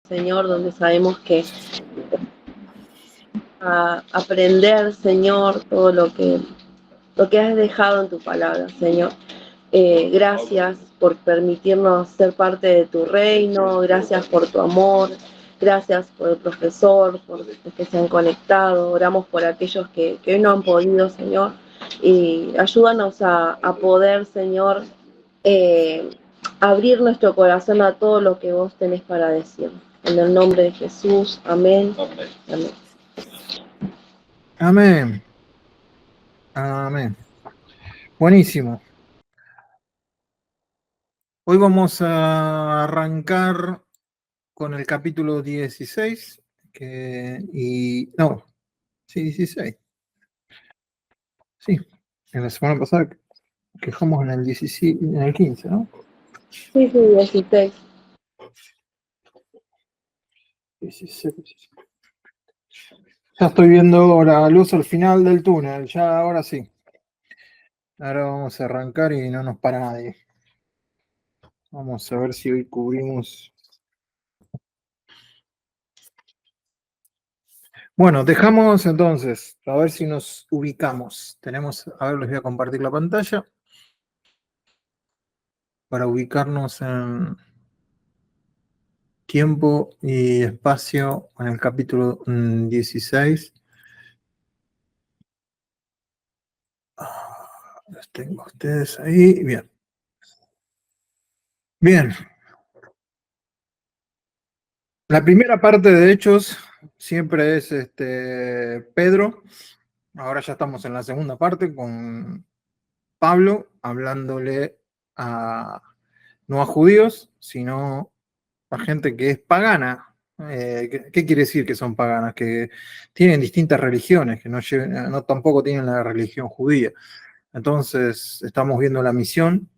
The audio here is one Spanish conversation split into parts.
Señor, donde sabemos que a aprender, Señor, todo lo que has dejado en tu palabra, Señor. Gracias por permitirnos ser parte de tu reino, gracias por tu amor, gracias por el profesor, por los que se han conectado, oramos por aquellos que hoy no han podido, Señor, y ayúdanos a poder, Señor, abrir nuestro corazón a todo lo que vos tenés para decir. En el nombre de Jesús, amén. Amén. Amén. Amén. Buenísimo. Hoy vamos a arrancar con el capítulo 16, no, sí, 16. Sí, en la semana pasada quejamos en el 17, en el 15, ¿no? Sí, 16. 16. Ya estoy viendo la luz al final del túnel, ya ahora sí. Ahora vamos a arrancar y no nos para nadie. Vamos a ver si hoy cubrimos. Bueno, dejamos entonces, a ver si nos ubicamos. A ver, les voy a compartir la pantalla para ubicarnos en tiempo y espacio en el capítulo 16. Los tengo a ustedes ahí. Bien. Bien. La primera parte de Hechos siempre es Pedro. Ahora ya estamos en la segunda parte con Pablo hablándole no a judíos, sino a gente que es pagana. ¿Qué quiere decir que son paganas? Que tienen distintas religiones, que no tampoco tienen la religión judía. Entonces estamos viendo la misión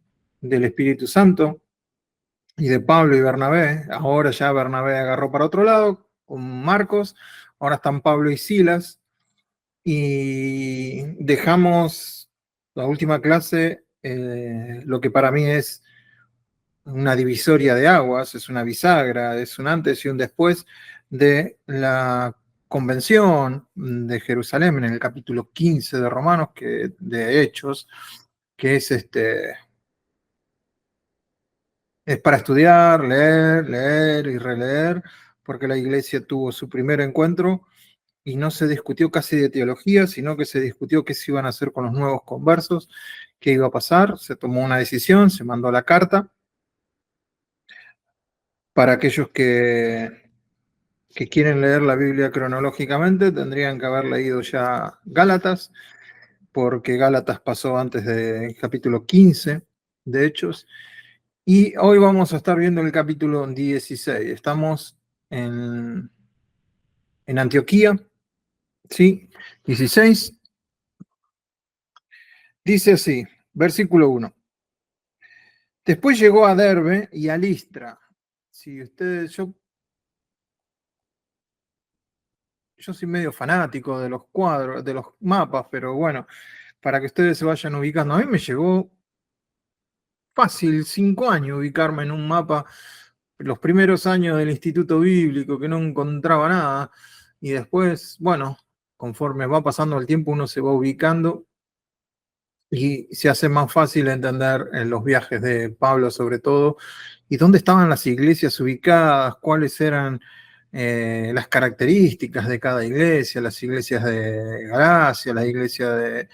del Espíritu Santo y de Pablo y Bernabé. Ahora ya Bernabé agarró para otro lado con Marcos. Ahora están Pablo y Silas. Y dejamos la última clase, lo que para mí es una divisoria de aguas, es una bisagra, es un antes y un después de la convención de Jerusalén en el capítulo 15 de Romanos, de Hechos, que es para estudiar, leer y releer, porque la iglesia tuvo su primer encuentro y no se discutió casi de teología, sino que se discutió qué se iban a hacer con los nuevos conversos, qué iba a pasar, se tomó una decisión, se mandó la carta. Para aquellos que quieren leer la Biblia cronológicamente, tendrían que haber leído ya Gálatas, porque Gálatas pasó antes del capítulo 15 de Hechos, y hoy vamos a estar viendo el capítulo 16. Estamos en Antioquía, ¿sí? 16. Dice así, versículo 1. Después llegó a Derbe y a Listra. Si ustedes, yo soy medio fanático de los cuadros, de los mapas, pero bueno, para que ustedes se vayan ubicando. A mí me llegó fácil 5 años ubicarme en un mapa, los primeros años del Instituto Bíblico, que no encontraba nada, y después, bueno, conforme va pasando el tiempo uno se va ubicando y se hace más fácil entender en los viajes de Pablo sobre todo, y dónde estaban las iglesias ubicadas, cuáles eran las características de cada iglesia, las iglesias de Galacia, la iglesia de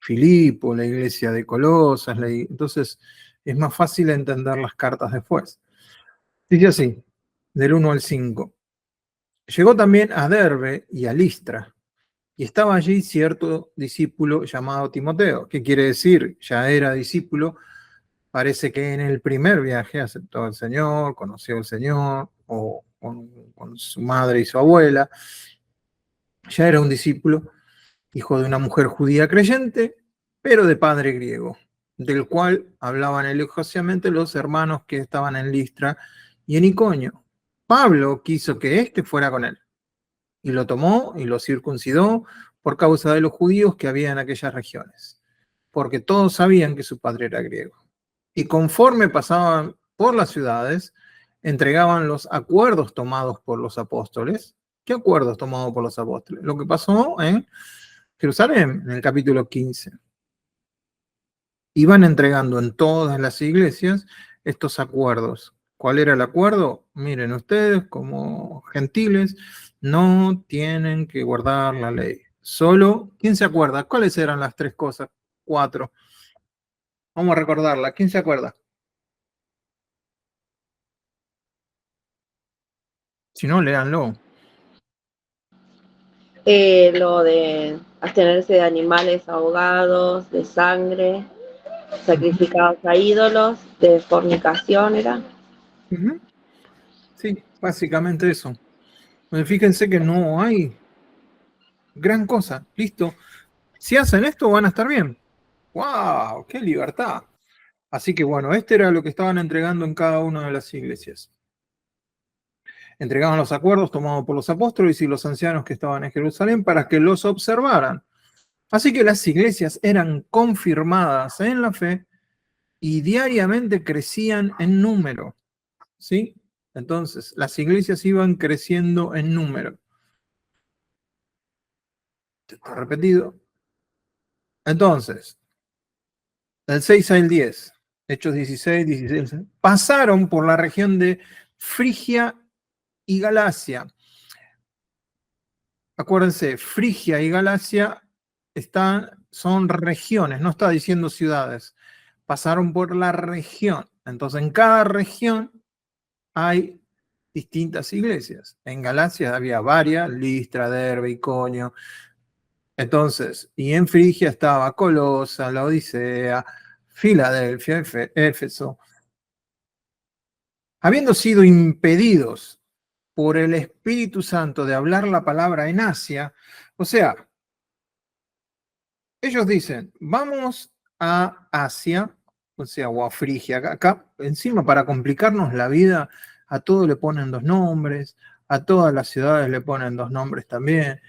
Filipo, la iglesia de Colosas, entonces es más fácil entender las cartas después. Dice así, del 1 al 5. Llegó también a Derbe y a Listra, y estaba allí cierto discípulo llamado Timoteo. ¿Qué quiere decir? Ya era discípulo. Parece que en el primer viaje aceptó al Señor, conoció al Señor, o con su madre y su abuela. Ya era un discípulo, hijo de una mujer judía creyente, pero de padre griego, del cual hablaban elogiosamente los hermanos que estaban en Listra y en Iconio. Pablo quiso que éste fuera con él, y lo tomó y lo circuncidó por causa de los judíos que había en aquellas regiones, porque todos sabían que su padre era griego. Y conforme pasaban por las ciudades, entregaban los acuerdos tomados por los apóstoles. ¿Qué acuerdos tomados por los apóstoles? Lo que pasó en Jerusalén, en el capítulo 15. Iban entregando en todas las iglesias estos acuerdos. ¿Cuál era el acuerdo? Miren, ustedes como gentiles no tienen que guardar la ley. Solo, ¿quién se acuerda? ¿Cuáles eran las 3 cosas? 4. Vamos a recordarla. ¿Quién se acuerda? Si no, léanlo. Lo de abstenerse de animales ahogados, de sangre, sacrificados a ídolos, de fornicación, ¿era? Sí, básicamente eso. Fíjense que no hay gran cosa. Listo. Si hacen esto, van a estar bien. ¡Wow! ¡Qué libertad! Así que bueno, este era lo que estaban entregando en cada una de las iglesias. Entregaban los acuerdos tomados por los apóstoles y los ancianos que estaban en Jerusalén para que los observaran. Así que las iglesias eran confirmadas en la fe y diariamente crecían en número. ¿Sí? Entonces, las iglesias iban creciendo en número. Está repetido. Entonces, del 6 al 10, Hechos 16, 16, pasaron por la región de Frigia y Galacia. Acuérdense, Frigia y Galacia son regiones, no está diciendo ciudades. Pasaron por la región. Entonces, en cada región hay distintas iglesias. En Galacia había varias, Listra, Derbe, Iconio. Entonces, y en Frigia estaba Colosa, la Odisea, Filadelfia, Éfeso. Habiendo sido impedidos por el Espíritu Santo de hablar la palabra en Asia, o sea, ellos dicen, vamos a Asia, o sea, o a Frigia, acá encima para complicarnos la vida, a todo le ponen 2 nombres, a todas las ciudades le ponen 2 nombres también.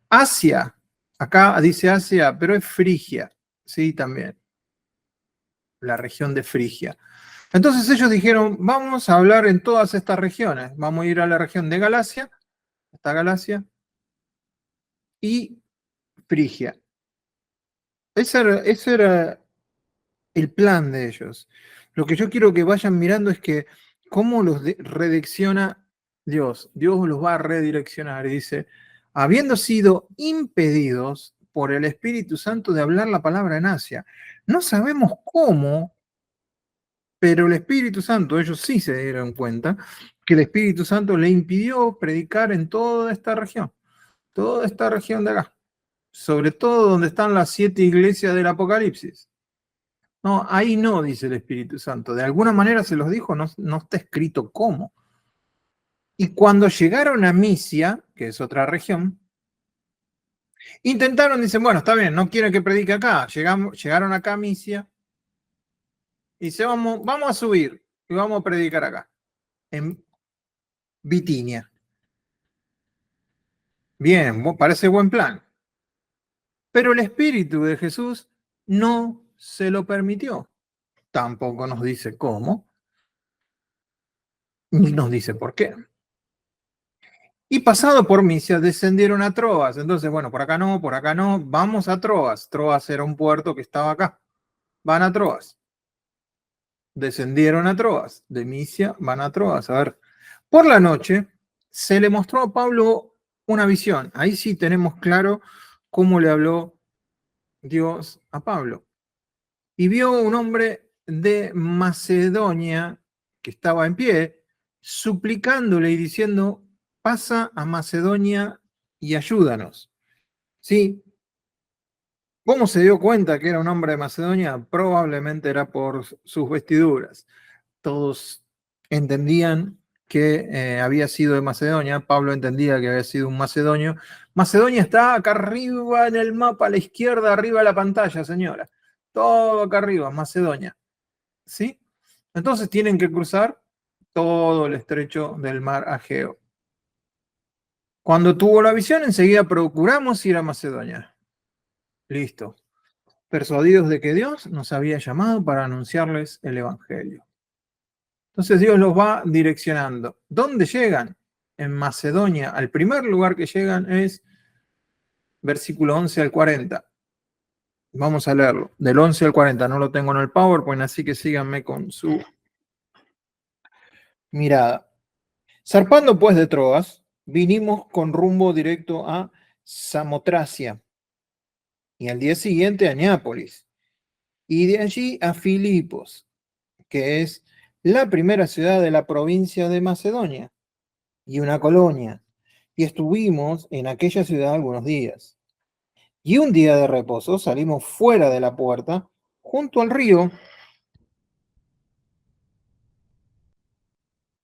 Asia, acá dice Asia, pero es Frigia, sí, también, la región de Frigia. Entonces ellos dijeron, vamos a hablar en todas estas regiones, vamos a ir a la región de Galacia, hasta Galacia, y Frigia. Ese era el plan de ellos. Lo que yo quiero que vayan mirando es que cómo los redirecciona Dios. Dios los va a redireccionar y dice, habiendo sido impedidos por el Espíritu Santo de hablar la palabra en Asia, no sabemos cómo, pero el Espíritu Santo, ellos sí se dieron cuenta que el Espíritu Santo le impidió predicar en toda esta región de acá, sobre todo donde están las 7 iglesias del Apocalipsis. No, ahí no, dice el Espíritu Santo. De alguna manera se los dijo, no, no está escrito cómo. Y cuando llegaron a Misia, que es otra región, intentaron, dicen, bueno, está bien, no quieren que predique acá. Llegaron acá a Misia y dice, vamos a subir y vamos a predicar acá, en Bitinia. Bien, parece buen plan. Pero el Espíritu de Jesús no se lo permitió. Tampoco nos dice cómo, ni nos dice por qué. Y pasado por Misia, descendieron a Troas. Entonces, bueno, por acá no, vamos a Troas. Troas era un puerto que estaba acá. Van a Troas. Descendieron a Troas. De Misia van a Troas. A ver, por la noche se le mostró a Pablo una visión. Ahí sí tenemos claro cómo le habló Dios a Pablo. Y vio un hombre de Macedonia que estaba en pie, suplicándole y diciendo, pasa a Macedonia y ayúdanos. ¿Sí? ¿Cómo se dio cuenta que era un hombre de Macedonia? Probablemente era por sus vestiduras. Todos entendían que había sido de Macedonia. Pablo entendía que había sido un macedonio. Macedonia está acá arriba en el mapa, a la izquierda, arriba de la pantalla, señora. Todo acá arriba, Macedonia. ¿Sí? Entonces tienen que cruzar todo el estrecho del mar Ageo. Cuando tuvo la visión, enseguida procuramos ir a Macedonia. Listo. Persuadidos de que Dios nos había llamado para anunciarles el Evangelio. Entonces Dios los va direccionando. ¿Dónde llegan? En Macedonia. Al primer lugar que llegan es versículo 11 al 40. Vamos a leerlo. Del 11 al 40. No lo tengo en el PowerPoint, así que síganme con su mirada. Zarpando pues de Troas, vinimos con rumbo directo a Samotracia y al día siguiente a Neápolis y de allí a Filipos, que es la primera ciudad de la provincia de Macedonia y una colonia, y estuvimos en aquella ciudad algunos días. Y un día de reposo salimos fuera de la puerta, junto al río,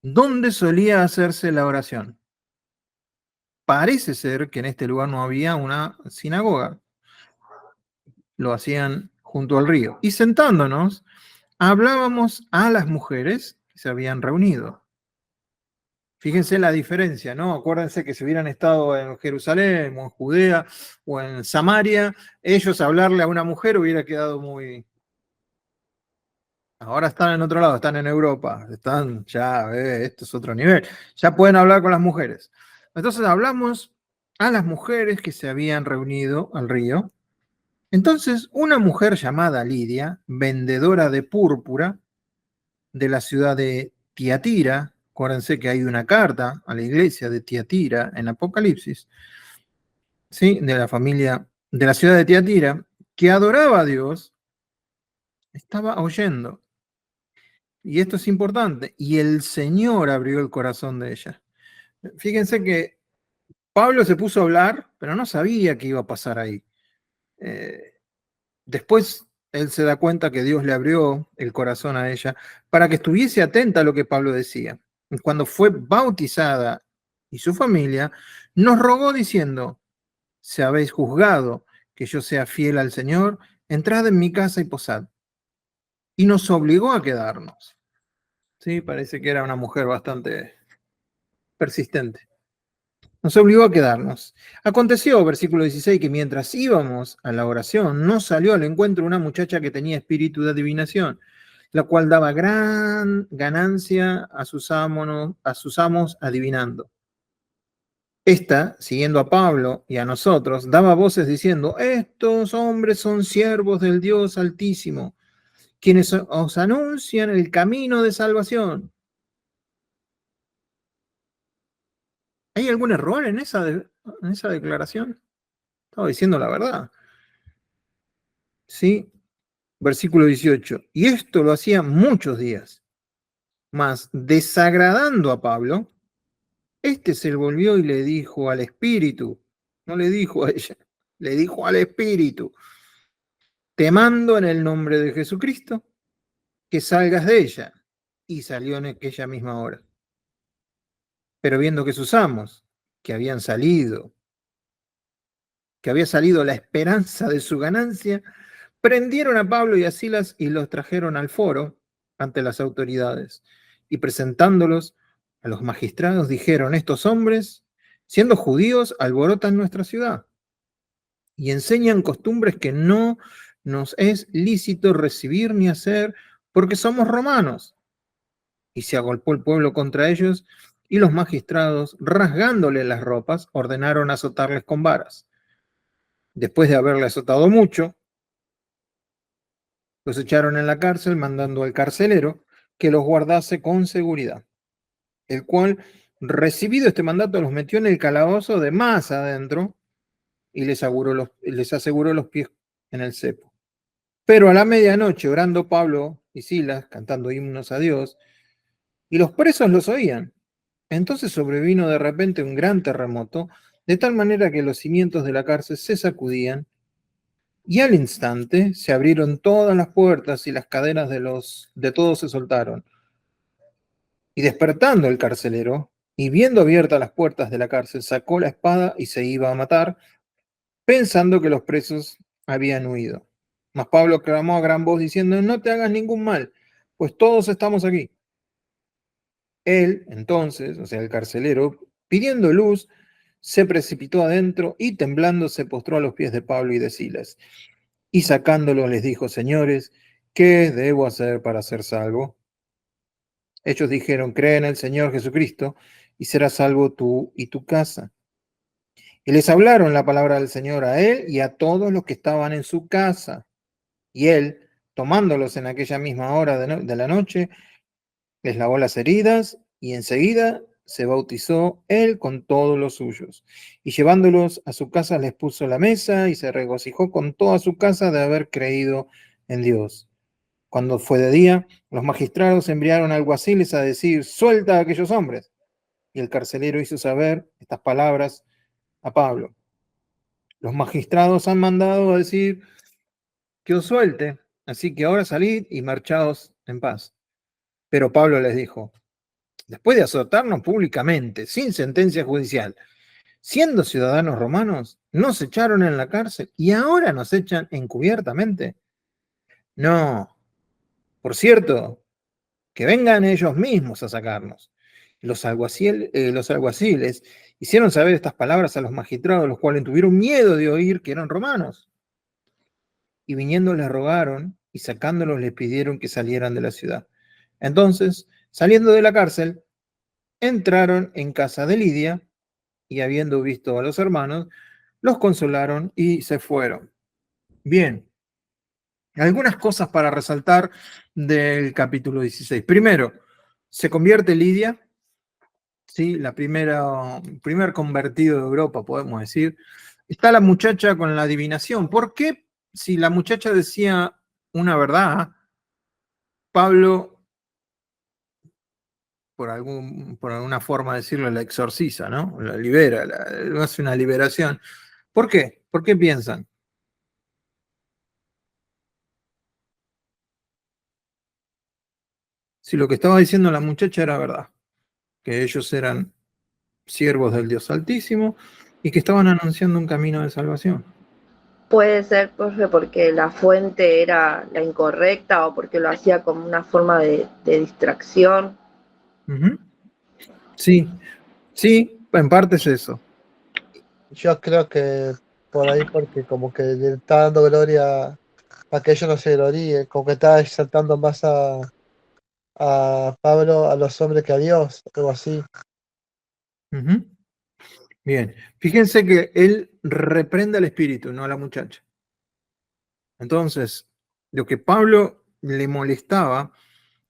donde solía hacerse la oración. Parece ser que en este lugar no había una sinagoga, lo hacían junto al río. Y sentándonos, hablábamos a las mujeres que se habían reunido. Fíjense la diferencia, ¿no? Acuérdense que si hubieran estado en Jerusalén o en Judea o en Samaria, ellos hablarle a una mujer hubiera quedado muy... Ahora están en otro lado, están en Europa, están ya, esto es otro nivel, ya pueden hablar con las mujeres. Entonces hablamos a las mujeres que se habían reunido al río. Entonces una mujer llamada Lidia, vendedora de púrpura de la ciudad de Tiatira, acuérdense que hay una carta a la iglesia de Tiatira en Apocalipsis, ¿sí? De la familia de la ciudad de Tiatira, que adoraba a Dios, estaba oyendo. Y esto es importante. Y el Señor abrió el corazón de ella. Fíjense que Pablo se puso a hablar, pero no sabía qué iba a pasar ahí. Después él se da cuenta que Dios le abrió el corazón a ella para que estuviese atenta a lo que Pablo decía. Y cuando fue bautizada y su familia, nos rogó diciendo, si habéis juzgado que yo sea fiel al Señor, entrad en mi casa y posad. Y nos obligó a quedarnos. Sí, parece que era una mujer bastante persistente. Nos obligó a quedarnos. Aconteció, versículo 16, que mientras íbamos a la oración, nos salió al encuentro una muchacha que tenía espíritu de adivinación, la cual daba gran ganancia a sus amos adivinando. Esta, siguiendo a Pablo y a nosotros, daba voces diciendo, estos hombres son siervos del Dios Altísimo, quienes os anuncian el camino de salvación. ¿Hay algún error en esa declaración? Estaba diciendo la verdad. ¿Sí? Versículo 18. Y esto lo hacía muchos días. Mas, desagradando a Pablo, este se volvió y le dijo al espíritu, no le dijo a ella, le dijo al espíritu, te mando en el nombre de Jesucristo que salgas de ella. Y salió en aquella misma hora. Pero viendo que sus amos, que habían salido, que había salido la esperanza de su ganancia, prendieron a Pablo y a Silas y los trajeron al foro ante las autoridades. Y presentándolos a los magistrados, dijeron, estos hombres, siendo judíos, alborotan nuestra ciudad y enseñan costumbres que no nos es lícito recibir ni hacer porque somos romanos. Y se agolpó el pueblo contra ellos y los magistrados, rasgándole las ropas, ordenaron azotarles con varas. Después de haberle azotado mucho, los echaron en la cárcel, mandando al carcelero que los guardase con seguridad, el cual, recibido este mandato, los metió en el calabozo de más adentro y les aseguró los pies en el cepo. Pero a la medianoche, orando Pablo y Silas, cantando himnos a Dios, y los presos los oían. Entonces sobrevino de repente un gran terremoto, de tal manera que los cimientos de la cárcel se sacudían, y al instante se abrieron todas las puertas y las cadenas de todos se soltaron. Y despertando el carcelero, y viendo abiertas las puertas de la cárcel, sacó la espada y se iba a matar, pensando que los presos habían huido. Mas Pablo clamó a gran voz diciendo, no te hagas ningún mal, pues todos estamos aquí. Él, entonces, o sea, el carcelero, pidiendo luz, se precipitó adentro y temblando se postró a los pies de Pablo y de Silas. Y sacándolos les dijo, señores, ¿qué debo hacer para ser salvo? Ellos dijeron, cree en el Señor Jesucristo y serás salvo tú y tu casa. Y les hablaron la palabra del Señor a él y a todos los que estaban en su casa. Y él, tomándolos en aquella misma hora de la noche, les lavó las heridas y enseguida se bautizó él con todos los suyos. Y llevándolos a su casa les puso la mesa y se regocijó con toda su casa de haber creído en Dios. Cuando fue de día, los magistrados enviaron alguaciles a decir, suelta a aquellos hombres. Y el carcelero hizo saber estas palabras a Pablo. Los magistrados han mandado a decir que os suelte, así que ahora salid y marchaos en paz. Pero Pablo les dijo, después de azotarnos públicamente, sin sentencia judicial, siendo ciudadanos romanos, nos echaron en la cárcel y ahora nos echan encubiertamente. No, por cierto, que vengan ellos mismos a sacarnos. Los alguaciles hicieron saber estas palabras a los magistrados, los cuales tuvieron miedo de oír que eran romanos. Y viniendo les rogaron y sacándolos les pidieron que salieran de la ciudad. Entonces, saliendo de la cárcel, entraron en casa de Lidia y habiendo visto a los hermanos, los consolaron y se fueron. Bien, algunas cosas para resaltar del capítulo 16. Primero, se convierte Lidia, ¿sí? Primer convertido de Europa, podemos decir. Está la muchacha con la adivinación. ¿Por qué si la muchacha decía una verdad, Pablo, por alguna forma de decirlo, la exorciza, ¿no? La libera, hace una liberación? ¿Por qué? ¿Por qué piensan? Si lo que estaba diciendo la muchacha era verdad, que ellos eran siervos del Dios Altísimo y que estaban anunciando un camino de salvación. Puede ser, profe, porque la fuente era la incorrecta o porque lo hacía como una forma de distracción. Ujú. Sí, sí, en parte es eso. Yo creo que por ahí, porque como que le está dando gloria para que ellos no se gloríen, como que está exaltando más a Pablo, a los hombres que a Dios, algo así. Ujú. Bien, fíjense que él reprende al espíritu, no a la muchacha. Entonces, lo que Pablo le molestaba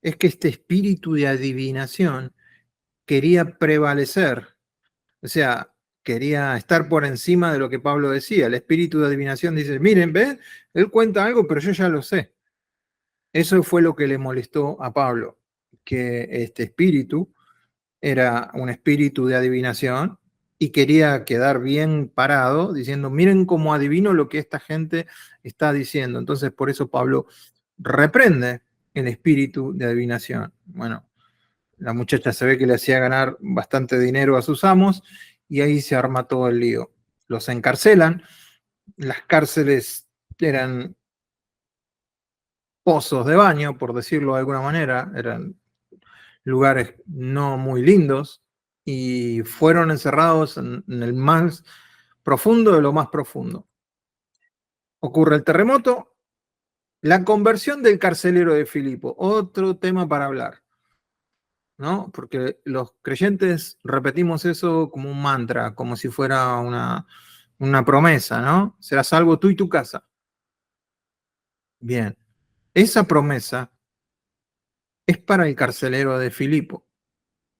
es que este espíritu de adivinación quería prevalecer, o sea, quería estar por encima de lo que Pablo decía. El espíritu de adivinación dice, miren, ¿ven? Él cuenta algo, pero yo ya lo sé. Eso fue lo que le molestó a Pablo, que este espíritu era un espíritu de adivinación y quería quedar bien parado diciendo, miren cómo adivino lo que esta gente está diciendo. Entonces, por eso Pablo reprende el espíritu de adivinación. Bueno, la muchacha se ve que le hacía ganar bastante dinero a sus amos y ahí se arma todo el lío. Los encarcelan, las cárceles eran pozos de baño, por decirlo de alguna manera, eran lugares no muy lindos y fueron encerrados en el más profundo de lo más profundo. Ocurre el terremoto, la conversión del carcelero de Filipo, otro tema para hablar, ¿no? Porque los creyentes repetimos eso como un mantra, como si fuera una promesa, ¿no? Serás salvo tú y tu casa. Bien, esa promesa es para el carcelero de Filipo,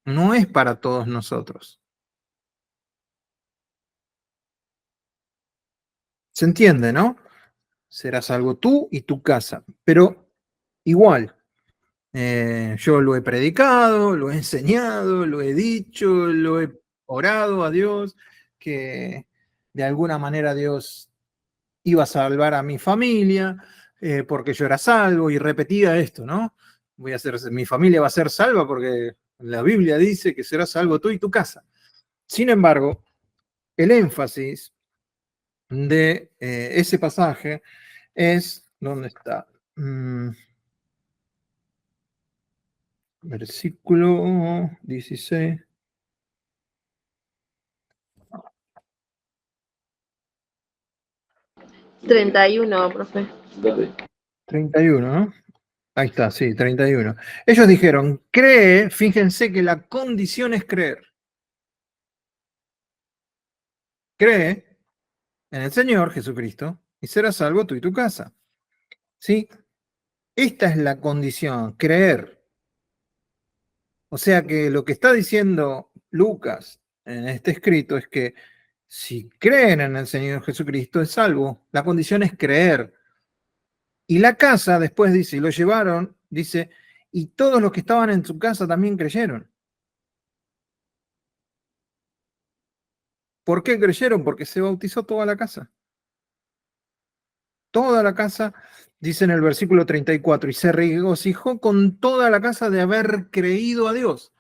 no es para todos nosotros. ¿Se entiende, no? Serás salvo tú y tu casa. Pero igual, yo lo he predicado, lo he enseñado, lo he dicho, lo he orado a Dios, que de alguna manera Dios iba a salvar a mi familia, porque yo era salvo, y repetía esto, ¿no? Mi familia va a ser salva porque la Biblia dice que serás salvo tú y tu casa. Sin embargo, el énfasis de ese pasaje es, ¿dónde está? Versículo 16. 31, profe. 31, ¿no? Ahí está, sí, 31. Ellos dijeron, cree, fíjense que la condición es creer. Cree en el Señor Jesucristo y serás salvo tú y tu casa. ¿Sí? Esta es la condición, creer. O sea que lo que está diciendo Lucas en este escrito es que si creen en el Señor Jesucristo es salvo. La condición es creer. Y la casa, después dice, y lo llevaron, dice, y todos los que estaban en su casa también creyeron. ¿Por qué creyeron? Porque se bautizó toda la casa. Toda la casa, dice en el versículo 34, y se regocijó con toda la casa de haber creído a Dios.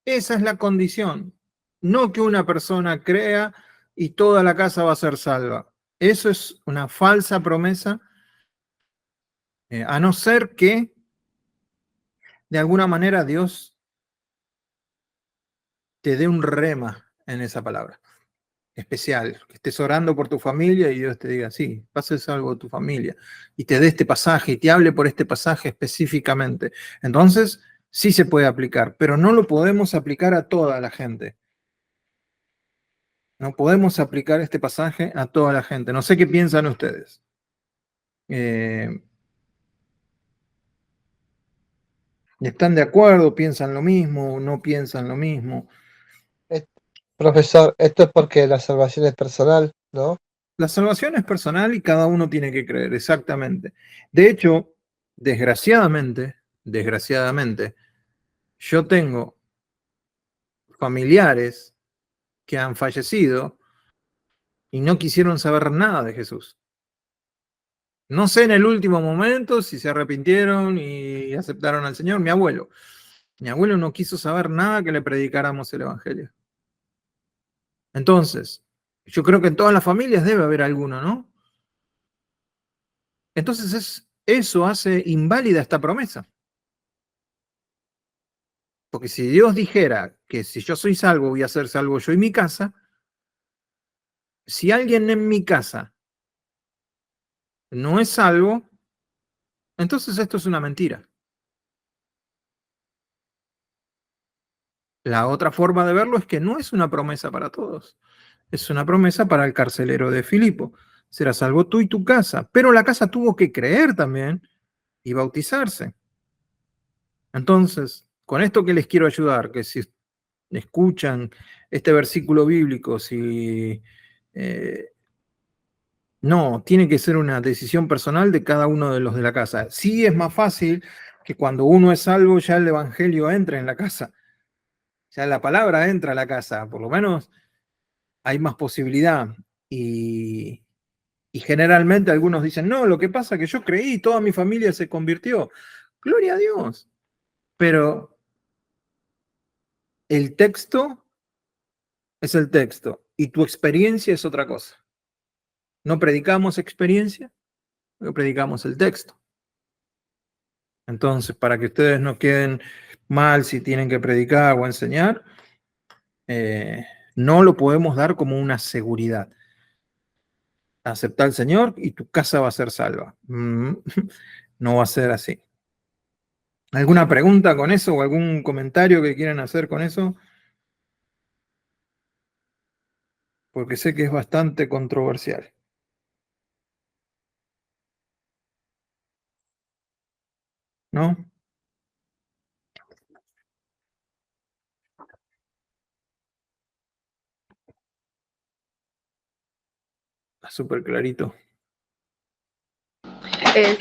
Esa es la condición. No que una persona crea y toda la casa va a ser salva. Eso es una falsa promesa, a no ser que de alguna manera Dios te dé un rema en esa palabra especial, que estés orando por tu familia y Dios te diga, sí, pases algo de tu familia, y te dé este pasaje y te hable por este pasaje específicamente. Entonces, sí se puede aplicar, pero no lo podemos aplicar a toda la gente. No podemos aplicar este pasaje a toda la gente. No sé qué piensan ustedes. ¿Están de acuerdo? ¿Piensan lo mismo? ¿No piensan lo mismo? Profesor, esto es porque la salvación es personal, ¿no? La salvación es personal y cada uno tiene que creer, exactamente. De hecho, desgraciadamente, yo tengo familiares que han fallecido y no quisieron saber nada de Jesús. No sé en el último momento si se arrepintieron y aceptaron al Señor. Mi abuelo no quiso saber nada que le predicáramos el Evangelio. Entonces, yo creo que en todas las familias debe haber alguno, ¿no? Entonces eso hace inválida esta promesa. Porque si Dios dijera que si yo soy salvo, voy a ser salvo yo y mi casa, si alguien en mi casa no es salvo, entonces esto es una mentira. La otra forma de verlo es que no es una promesa para todos. Es una promesa para el carcelero de Filipo. Serás salvo tú y tu casa. Pero la casa tuvo que creer también y bautizarse. Entonces, con esto que les quiero ayudar, que si escuchan este versículo bíblico, si no, tiene que ser una decisión personal de cada uno de los de la casa. Sí es más fácil que cuando uno es salvo ya el evangelio entre en la casa, ya la palabra entra a la casa, por lo menos hay más posibilidad. Y, y generalmente algunos dicen, no, lo que pasa es que yo creí, toda mi familia se convirtió. Gloria a Dios. Pero el texto es el texto y tu experiencia es otra cosa. No predicamos experiencia, no predicamos el texto. Entonces, para que ustedes no queden mal si tienen que predicar o enseñar, no lo podemos dar como una seguridad. Acepta al Señor y tu casa va a ser salva. No va a ser así. ¿Alguna pregunta con eso o algún comentario que quieran hacer con eso? Porque sé que es bastante controversial. ¿No? Está súper clarito.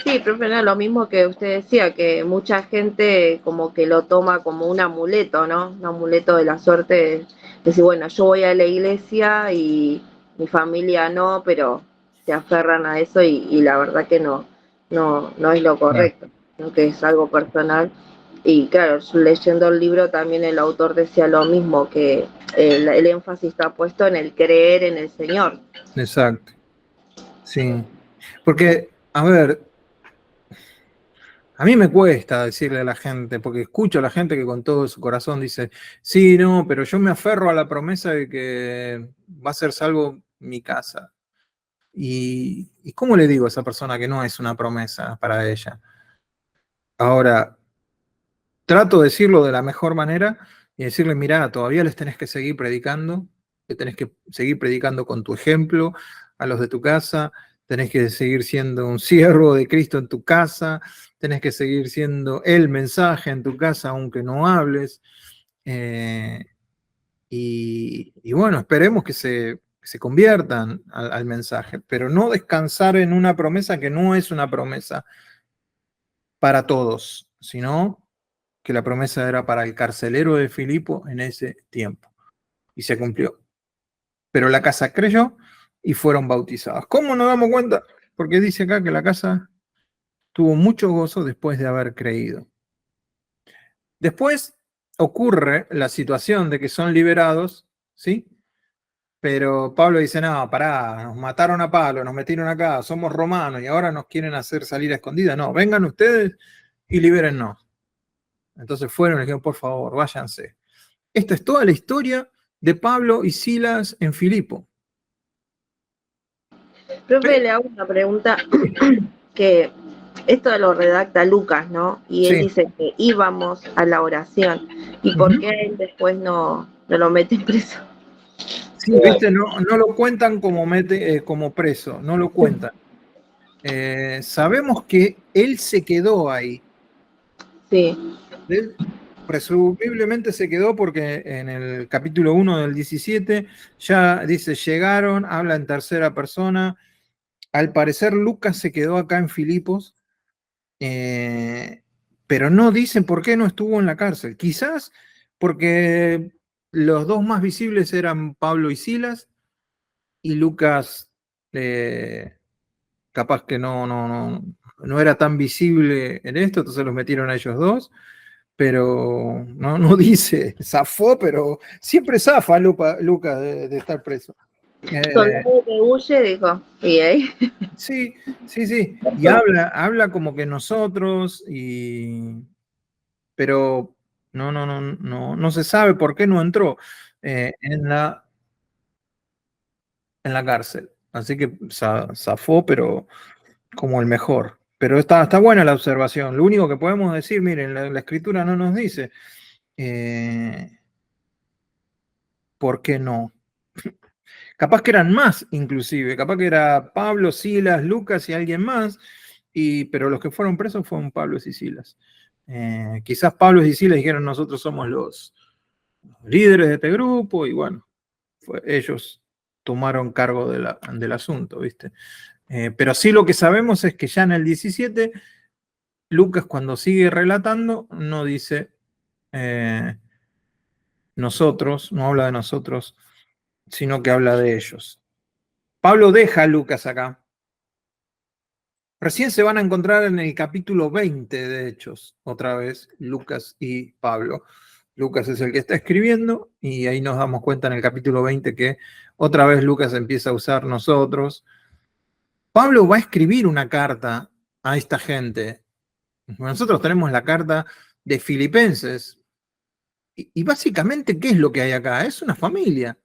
Sí, profe, no, lo mismo que usted decía, que mucha gente como que lo toma como un amuleto, ¿no? Un amuleto de la suerte, de decir, bueno, yo voy a la iglesia y mi familia no, pero se aferran a eso y la verdad que no es lo Claro. correcto, ¿no? Que es algo personal. Y claro, leyendo el libro también el autor decía lo mismo, que el énfasis está puesto en el creer en el Señor. Exacto. Sí. Porque, a ver, a mí me cuesta decirle a la gente, porque escucho a la gente que con todo su corazón dice, sí, no, pero yo me aferro a la promesa de que va a ser salvo mi casa. ¿Y cómo le digo a esa persona que no es una promesa para ella? Ahora, trato de decirlo de la mejor manera y decirle, mirá, todavía les tenés que seguir predicando, que tenés que seguir predicando con tu ejemplo a los de tu casa, tenés que seguir siendo un siervo de Cristo en tu casa, tenés que seguir siendo el mensaje en tu casa aunque no hables. Y bueno, esperemos que se conviertan al mensaje, pero no descansar en una promesa que no es una promesa para todos, sino que la promesa era para el carcelero de Filipo en ese tiempo. Y se cumplió. Pero la casa creyó y fueron bautizados. ¿Cómo nos damos cuenta? Porque dice acá que la casa tuvo mucho gozo después de haber creído. Después ocurre la situación de que son liberados, ¿sí? Pero Pablo dice, no, pará, nos mataron a Pablo, nos metieron acá, somos romanos y ahora nos quieren hacer salir a escondidas. No, vengan ustedes y libérennos. Entonces fueron y le dijeron, por favor, váyanse. Esta es toda la historia de Pablo y Silas en Filipo. Profe, le hago una pregunta que esto lo redacta Lucas, ¿no? Y él Sí. dice que íbamos a la oración. ¿Y por qué él después no lo mete preso? Sí, viste, no lo cuentan como preso, no lo cuentan. Sabemos que él se quedó ahí. Sí. Él presumiblemente se quedó porque en el capítulo 1 del 17 ya dice, llegaron, habla en tercera persona. Al parecer Lucas se quedó acá en Filipos, pero no dicen por qué no estuvo en la cárcel. Quizás porque los dos más visibles eran Pablo y Silas, y Lucas capaz que no era tan visible en esto, entonces los metieron a ellos dos, pero no dice, zafó, pero siempre zafa Lucas de estar preso. Soldado que huye, dijo. Y ahí. Sí, y habla como que nosotros, pero no se sabe por qué no entró en la cárcel. Así que zafó, pero como el mejor. Pero está buena la observación. Lo único que podemos decir, miren, la escritura no nos dice por qué no. Capaz que eran más, inclusive. Capaz que era Pablo, Silas, Lucas y alguien más. Pero los que fueron presos fueron Pablo y Silas. Quizás Pablo y Silas dijeron, nosotros somos los líderes de este grupo. Y bueno, ellos tomaron cargo del asunto, ¿viste? Pero sí lo que sabemos es que ya en el 17, Lucas cuando sigue relatando no dice nosotros, no habla de nosotros, sino que habla de ellos. Pablo deja a Lucas acá. Recién se van a encontrar en el capítulo 20 de Hechos, otra vez, Lucas y Pablo. Lucas es el que está escribiendo y ahí nos damos cuenta en el capítulo 20 que otra vez Lucas empieza a usar nosotros. Pablo va a escribir una carta a esta gente. Nosotros tenemos la carta de Filipenses. Y básicamente, ¿qué es lo que hay acá? Es una familia.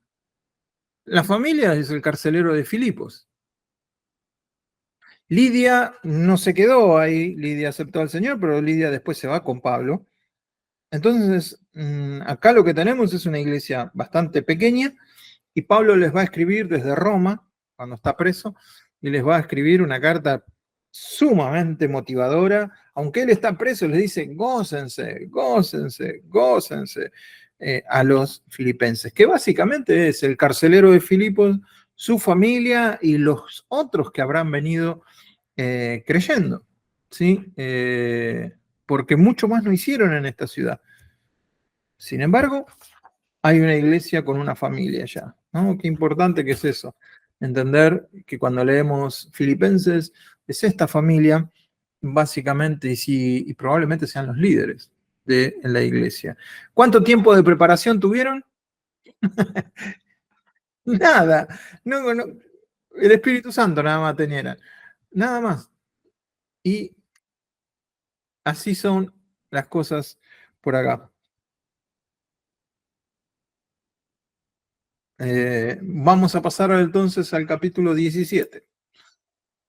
La familia es el carcelero de Filipos. Lidia no se quedó ahí, Lidia aceptó al Señor, pero Lidia después se va con Pablo. Entonces, acá lo que tenemos es una iglesia bastante pequeña y Pablo les va a escribir desde Roma, cuando está preso, y les va a escribir una carta sumamente motivadora. Aunque él está preso, les dice, gócense, gócense, gócense a los filipenses, que básicamente es el carcelero de Filipos, su familia y los otros que habrán venido creyendo, ¿sí? Porque mucho más no hicieron en esta ciudad. Sin embargo, hay una iglesia con una familia ya, ¿no? Qué importante que es eso. Entender que cuando leemos Filipenses, es esta familia, básicamente, y probablemente sean los líderes de la iglesia. ¿Cuánto tiempo de preparación tuvieron? Nada. El Espíritu Santo nada más tenían. Nada más. Y así son las cosas por acá. Vamos a pasar entonces al capítulo 17.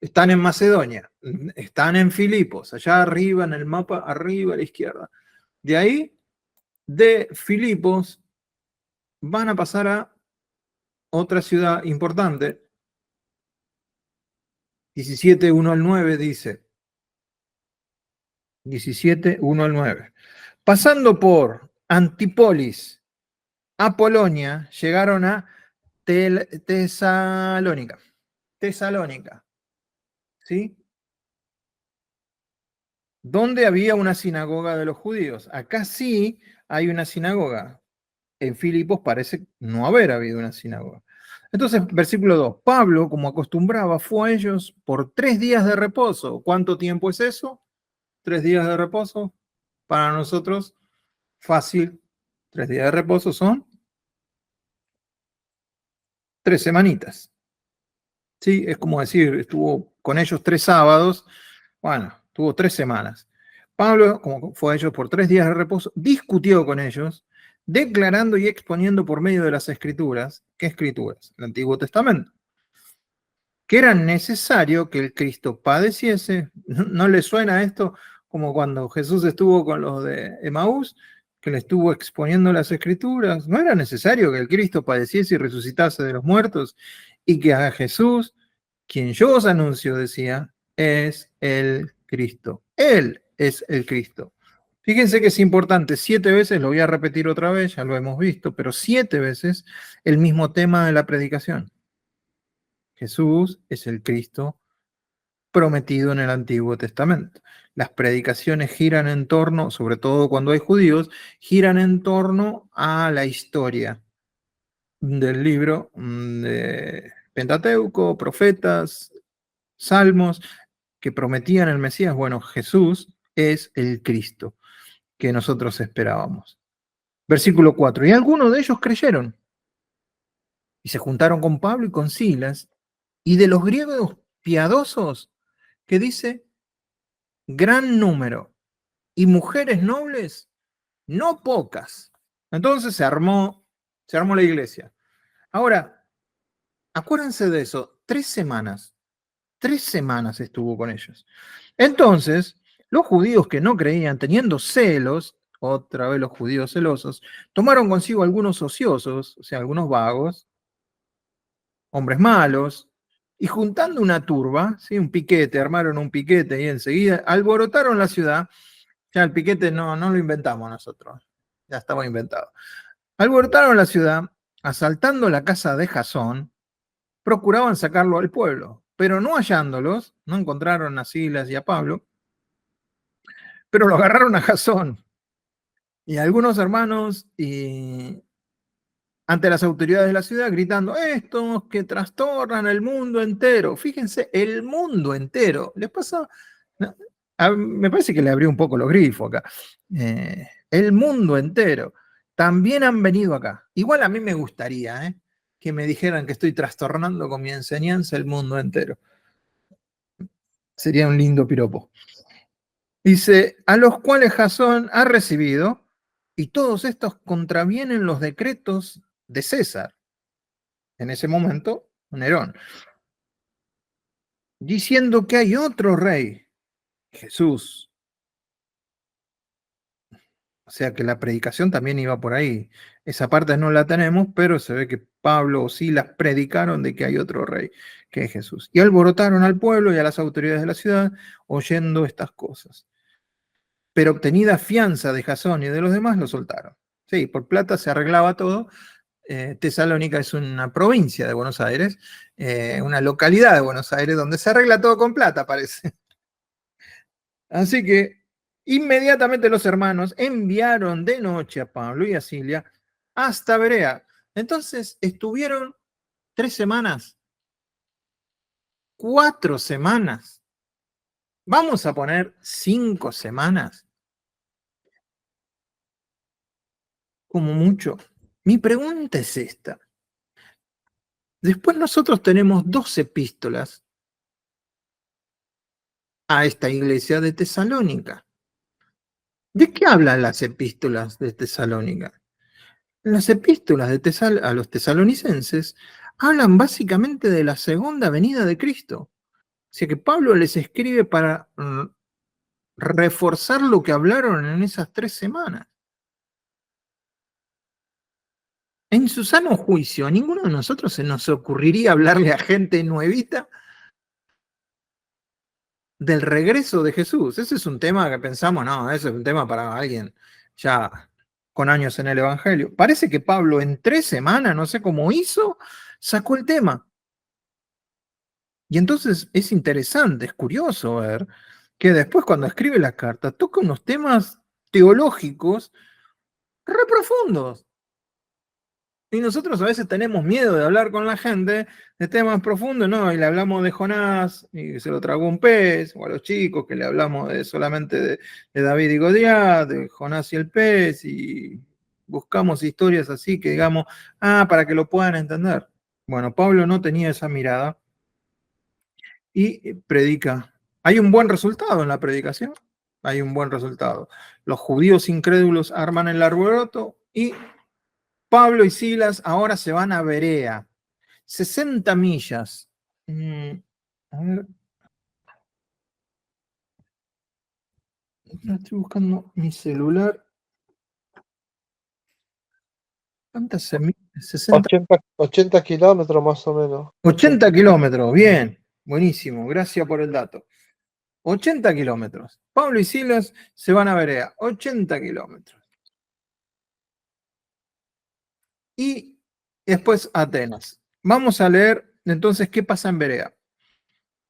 están en Macedonia, están en Filipos, allá arriba en el mapa, arriba a la izquierda. De ahí, de Filipos, van a pasar a otra ciudad importante. 17, 1 al 9 dice. 17, 1 al 9. Pasando por Antipolis, Apolonia, llegaron a Tesalónica. Tesalónica. ¿Sí? Donde había una sinagoga de los judíos. Acá sí hay una sinagoga. En Filipos parece no haber habido una sinagoga. Entonces, versículo 2. Pablo, como acostumbraba, fue a ellos por 3 días de reposo. ¿Cuánto tiempo es eso? 3 días de reposo. Para nosotros, fácil. 3 días de reposo son 3 semanitas. ¿Sí? Es como decir, estuvo con ellos 3 sábados. Bueno, tuvo 3 semanas. Pablo, como fue a ellos por 3 días de reposo, discutió con ellos, declarando y exponiendo por medio de las escrituras, ¿qué escrituras? El Antiguo Testamento, que era necesario que el Cristo padeciese. ¿No le suena esto como cuando Jesús estuvo con los de Emaús, que le estuvo exponiendo las escrituras? ¿No era necesario que el Cristo padeciese y resucitase de los muertos y que a Jesús, quien yo os anuncio, decía, es el Cristo? Él es el Cristo. Fíjense que es importante, 7 veces, lo voy a repetir otra vez, ya lo hemos visto, pero 7 veces el mismo tema de la predicación. Jesús es el Cristo prometido en el Antiguo Testamento. Las predicaciones giran en torno, sobre todo cuando hay judíos, giran en torno a la historia del libro de Pentateuco, profetas, salmos, que prometían el Mesías. Bueno, Jesús es el Cristo que nosotros esperábamos. Versículo 4. Y algunos de ellos creyeron y se juntaron con Pablo y con Silas, y de los griegos piadosos, que dice, gran número, y mujeres nobles, no pocas. Entonces se armó la iglesia. Ahora, acuérdense de eso, 3 semanas. 3 semanas estuvo con ellos. Entonces, los judíos que no creían, teniendo celos, otra vez los judíos celosos, tomaron consigo algunos ociosos, o sea, algunos vagos, hombres malos, y juntando una turba, ¿sí? Un piquete, armaron un piquete y enseguida alborotaron la ciudad. Ya el piquete no lo inventamos nosotros, ya estaba inventado. Alborotaron la ciudad, asaltando la casa de Jasón, procuraban sacarlo al pueblo, pero no hallándolos, no encontraron a Silas y a Pablo, pero lo agarraron a Jasón y a algunos hermanos y ante las autoridades de la ciudad gritando, estos que trastornan el mundo entero. Fíjense, el mundo entero. ¿Les pasa? No, me parece que le abrió un poco los grifos acá. El mundo entero. También han venido acá. Igual a mí me gustaría que me dijeran que estoy trastornando con mi enseñanza el mundo entero. Sería un lindo piropo. Dice, a los cuales Jasón ha recibido, y todos estos contravienen los decretos de César, en ese momento, Nerón, diciendo que hay otro rey, Jesús. O sea que la predicación también iba por ahí. Esa parte no la tenemos, pero se ve que Pablo o Silas predicaron de que hay otro rey, que es Jesús. Y alborotaron al pueblo y a las autoridades de la ciudad oyendo estas cosas. Pero obtenida fianza de Jasón y de los demás, lo soltaron. Sí, por plata se arreglaba todo. Tesalónica es una provincia de Buenos Aires, una localidad de Buenos Aires donde se arregla todo con plata, parece. Así que inmediatamente los hermanos enviaron de noche a Pablo y a Silas hasta Berea. Entonces estuvieron 3 semanas, 4 semanas. Vamos a poner 5 semanas. Como mucho. Mi pregunta es esta. Después nosotros tenemos 2 epístolas a esta iglesia de Tesalónica. ¿De qué hablan las epístolas de Tesalónica? Las epístolas de a los tesalonicenses hablan básicamente de la segunda venida de Cristo. sea que Pablo les escribe para reforzar lo que hablaron en esas 3 semanas. En su sano juicio, a ninguno de nosotros se nos ocurriría hablarle a gente nuevita del regreso de Jesús. Ese es un tema que pensamos, no, ese es un tema para alguien ya con años en el Evangelio. Parece que Pablo en 3 semanas, no sé cómo hizo, sacó el tema. Y entonces es interesante, es curioso ver que después cuando escribe la carta toca unos temas teológicos re profundos. Y nosotros a veces tenemos miedo de hablar con la gente de temas profundos, ¿no? Y le hablamos de Jonás y se lo tragó un pez, o a los chicos que le hablamos solamente de David y Goliat, de Jonás y el pez, y buscamos historias así que digamos, para que lo puedan entender. Bueno, Pablo no tenía esa mirada y predica. Hay un buen resultado en la predicación, hay un buen resultado. Los judíos incrédulos arman el alboroto y Pablo y Silas ahora se van a Berea, 60 millas. A ver. Estoy buscando mi celular. ¿Cuántas millas? 60. 80 kilómetros más o menos. 80 kilómetros, bien. Buenísimo, gracias por el dato. 80 kilómetros. Pablo y Silas se van a Berea, 80 kilómetros. Y después Atenas. Vamos a leer entonces qué pasa en Berea.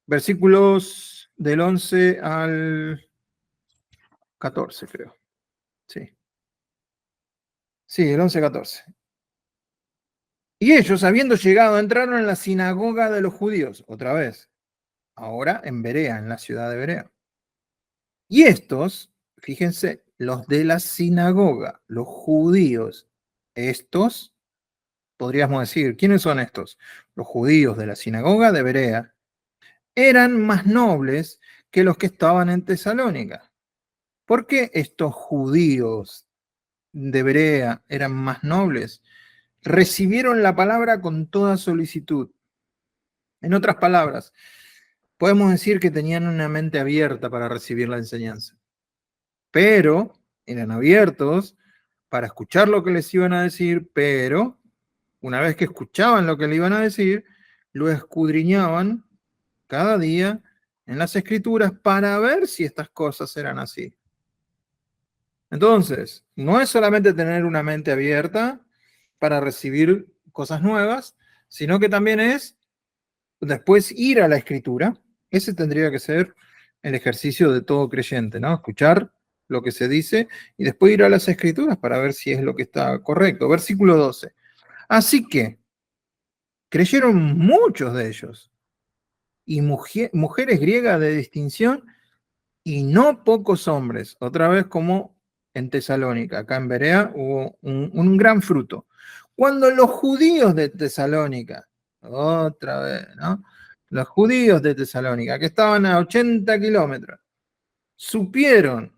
Versículos del 11 al 14, creo. Sí. Sí, el 11-14. Y ellos, habiendo llegado, entraron en la sinagoga de los judíos, otra vez, ahora en Berea, en la ciudad de Berea. Y estos, fíjense, los de la sinagoga, los judíos, estos, podríamos decir, ¿quiénes son estos? Los judíos de la sinagoga de Berea eran más nobles que los que estaban en Tesalónica. ¿Por qué estos judíos de Berea eran más nobles? Recibieron la palabra con toda solicitud. En otras palabras, podemos decir que tenían una mente abierta para recibir la enseñanza, pero eran abiertos para escuchar lo que les iban a decir, pero una vez que escuchaban lo que le iban a decir, lo escudriñaban cada día en las escrituras para ver si estas cosas eran así. Entonces, no es solamente tener una mente abierta para recibir cosas nuevas, sino que también es después ir a la escritura. Ese tendría que ser el ejercicio de todo creyente, ¿no? Escuchar lo que se dice y después ir a las escrituras para ver si es lo que está correcto. Versículo 12. Así que creyeron muchos de ellos y mujeres griegas de distinción y no pocos hombres. Otra vez como en Tesalónica, acá en Berea hubo un gran fruto. Cuando los judíos de Tesalónica, otra vez, ¿no? Los judíos de Tesalónica, que estaban a 80 kilómetros, supieron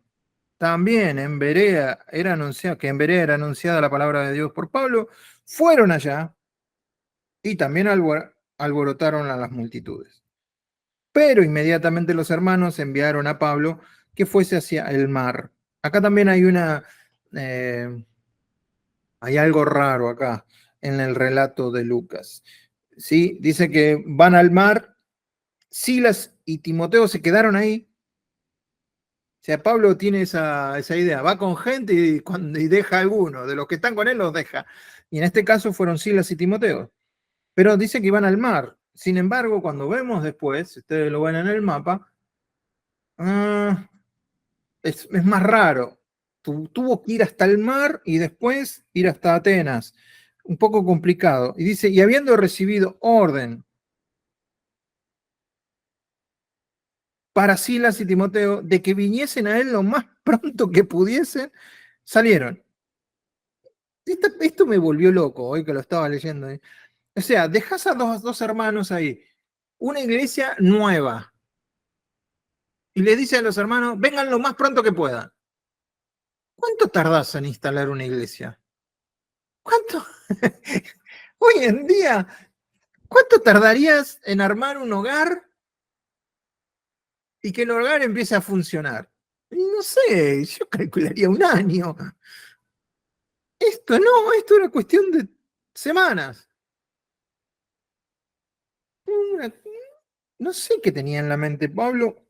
también en Berea, que en Berea era anunciada la palabra de Dios por Pablo, fueron allá y también alborotaron a las multitudes. Pero inmediatamente los hermanos enviaron a Pablo que fuese hacia el mar. Acá también hay algo raro acá en el relato de Lucas. ¿Sí? Dice que van al mar, Silas y Timoteo se quedaron ahí. O sea, Pablo tiene esa idea, va con gente y deja a alguno, de los que están con él los deja. Y en este caso fueron Silas y Timoteo. Pero dice que iban al mar. Sin embargo, cuando vemos después, si ustedes lo ven en el mapa, es más raro. Tuvo que ir hasta el mar y después ir hasta Atenas. Un poco complicado. Y dice, y habiendo recibido orden para Silas y Timoteo de que viniesen a él lo más pronto que pudiesen, salieron. Esto me volvió loco hoy que lo estaba leyendo. O sea, dejas a dos hermanos ahí, una iglesia nueva, y le dice a los hermanos, vengan lo más pronto que puedan. ¿Cuánto tardás en instalar una iglesia? ¿Cuánto? Hoy en día, ¿cuánto tardarías en armar un hogar y que el hogar empiece a funcionar. Y no sé, yo calcularía un año. Esto no, esto era cuestión de semanas. No sé qué tenía en la mente Pablo,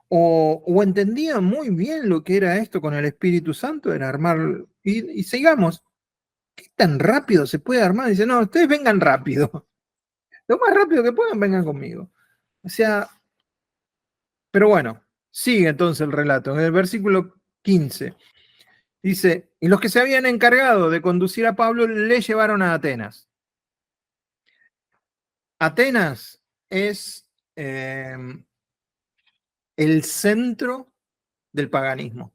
o entendía muy bien lo que era esto con el Espíritu Santo, era armar, y sigamos. ¿Qué tan rápido se puede armar? Dice, no, ustedes vengan rápido. Lo más rápido que puedan, vengan conmigo. O sea, pero bueno, sigue entonces el relato. En el versículo 15 dice, y los que se habían encargado de conducir a Pablo le llevaron a Atenas. Atenas es el centro del paganismo.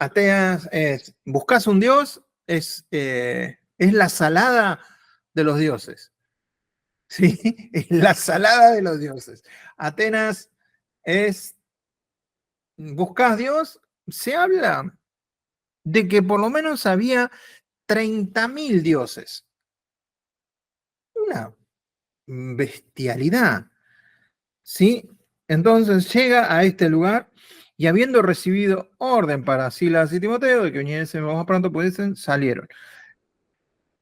Atenas es, buscas un dios, es la salada de los dioses. ¿Sí? Es la salada de los dioses. Atenas es, buscas Dios, se habla de que por lo menos había 30.000 dioses. Una bestialidad. ¿Sí? Entonces llega a este lugar y habiendo recibido orden para Silas y Timoteo de que viniesen más pronto, pues salieron.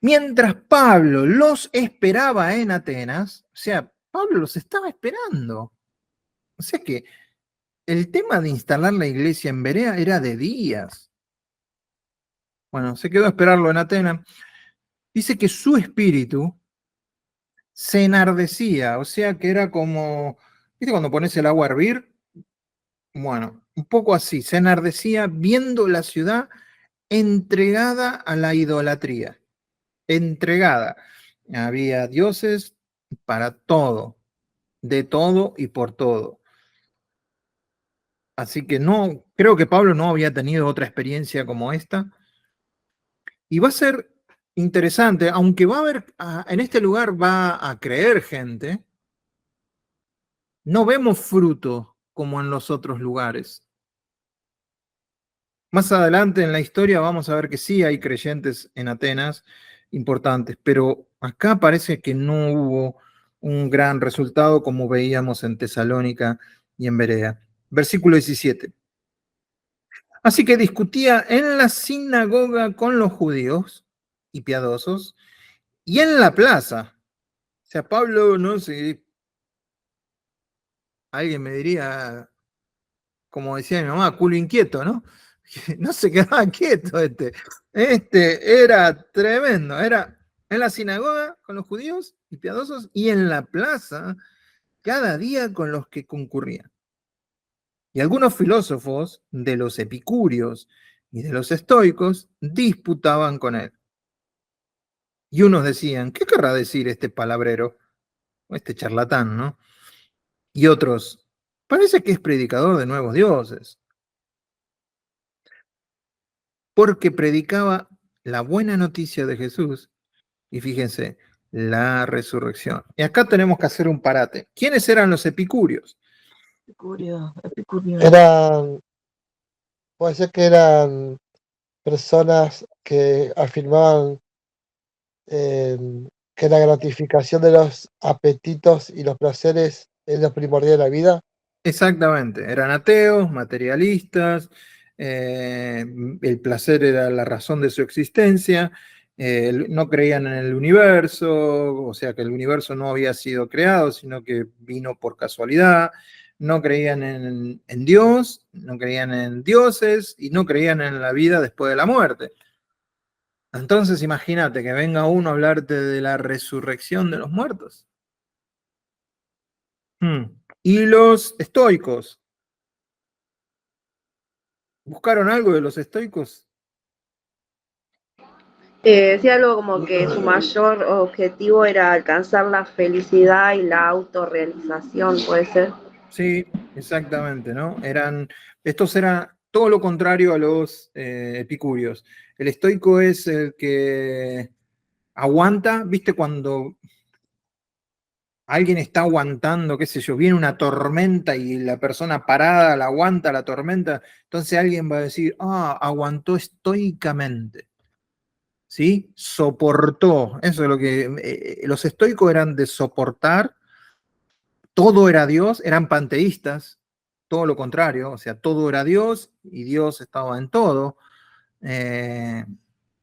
Mientras Pablo los esperaba en Atenas, o sea, Pablo los estaba esperando. O sea que el tema de instalar la iglesia en Berea era de días. Bueno, se quedó a esperarlo en Atenas. Dice que su espíritu se enardecía, o sea que era como, ¿viste cuando pones el agua a hervir? Bueno, un poco así, se enardecía viendo la ciudad entregada a la idolatría, entregada. Había dioses para todo, de todo y por todo. Así que no, creo que Pablo no había tenido otra experiencia como esta. Y va a ser interesante, aunque va a haber, en este lugar va a creer gente, no vemos fruto como en los otros lugares. Más adelante en la historia vamos a ver que sí hay creyentes en Atenas importantes, pero acá parece que no hubo un gran resultado como veíamos en Tesalónica y en Berea. Versículo 17. Así que discutía en la sinagoga con los judíos y piadosos y en la plaza. O sea, Pablo, no sé, alguien me diría, como decía mi mamá, culo inquieto, ¿no? No se quedaba quieto este. Este era tremendo. Era en la sinagoga con los judíos y piadosos y en la plaza cada día con los que concurrían. Y algunos filósofos de los epicúreos y de los estoicos disputaban con él. Y unos decían, ¿qué querrá decir este palabrero? Este charlatán, ¿no? Y otros, parece que es predicador de nuevos dioses, porque predicaba la buena noticia de Jesús y fíjense, la resurrección. Y acá tenemos que hacer un parate. ¿Quiénes eran los epicúreos? Eran, puede ser que eran personas que afirmaban que la gratificación de los apetitos y los placeres es lo primordial de la vida. Exactamente, eran ateos, materialistas, el placer era la razón de su existencia, no creían en el universo, o sea que el universo no había sido creado, sino que vino por casualidad, no creían en Dios, no creían en dioses y no creían en la vida después de la muerte. Entonces imagínate que venga uno a hablarte de la resurrección de los muertos. Y los estoicos. ¿Buscaron algo de los estoicos? Decía algo como que su mayor objetivo era alcanzar la felicidad y la autorrealización, ¿puede ser? Sí, exactamente, ¿no? Estos eran todo lo contrario a los epicúreos. El estoico es el que aguanta, ¿viste? Cuando alguien está aguantando, qué sé yo, viene una tormenta y la persona parada la aguanta la tormenta, entonces alguien va a decir, aguantó estoicamente. ¿Sí? Soportó. Eso es lo que los estoicos eran de soportar todo era Dios, eran panteístas, todo lo contrario, o sea, todo era Dios y Dios estaba en todo.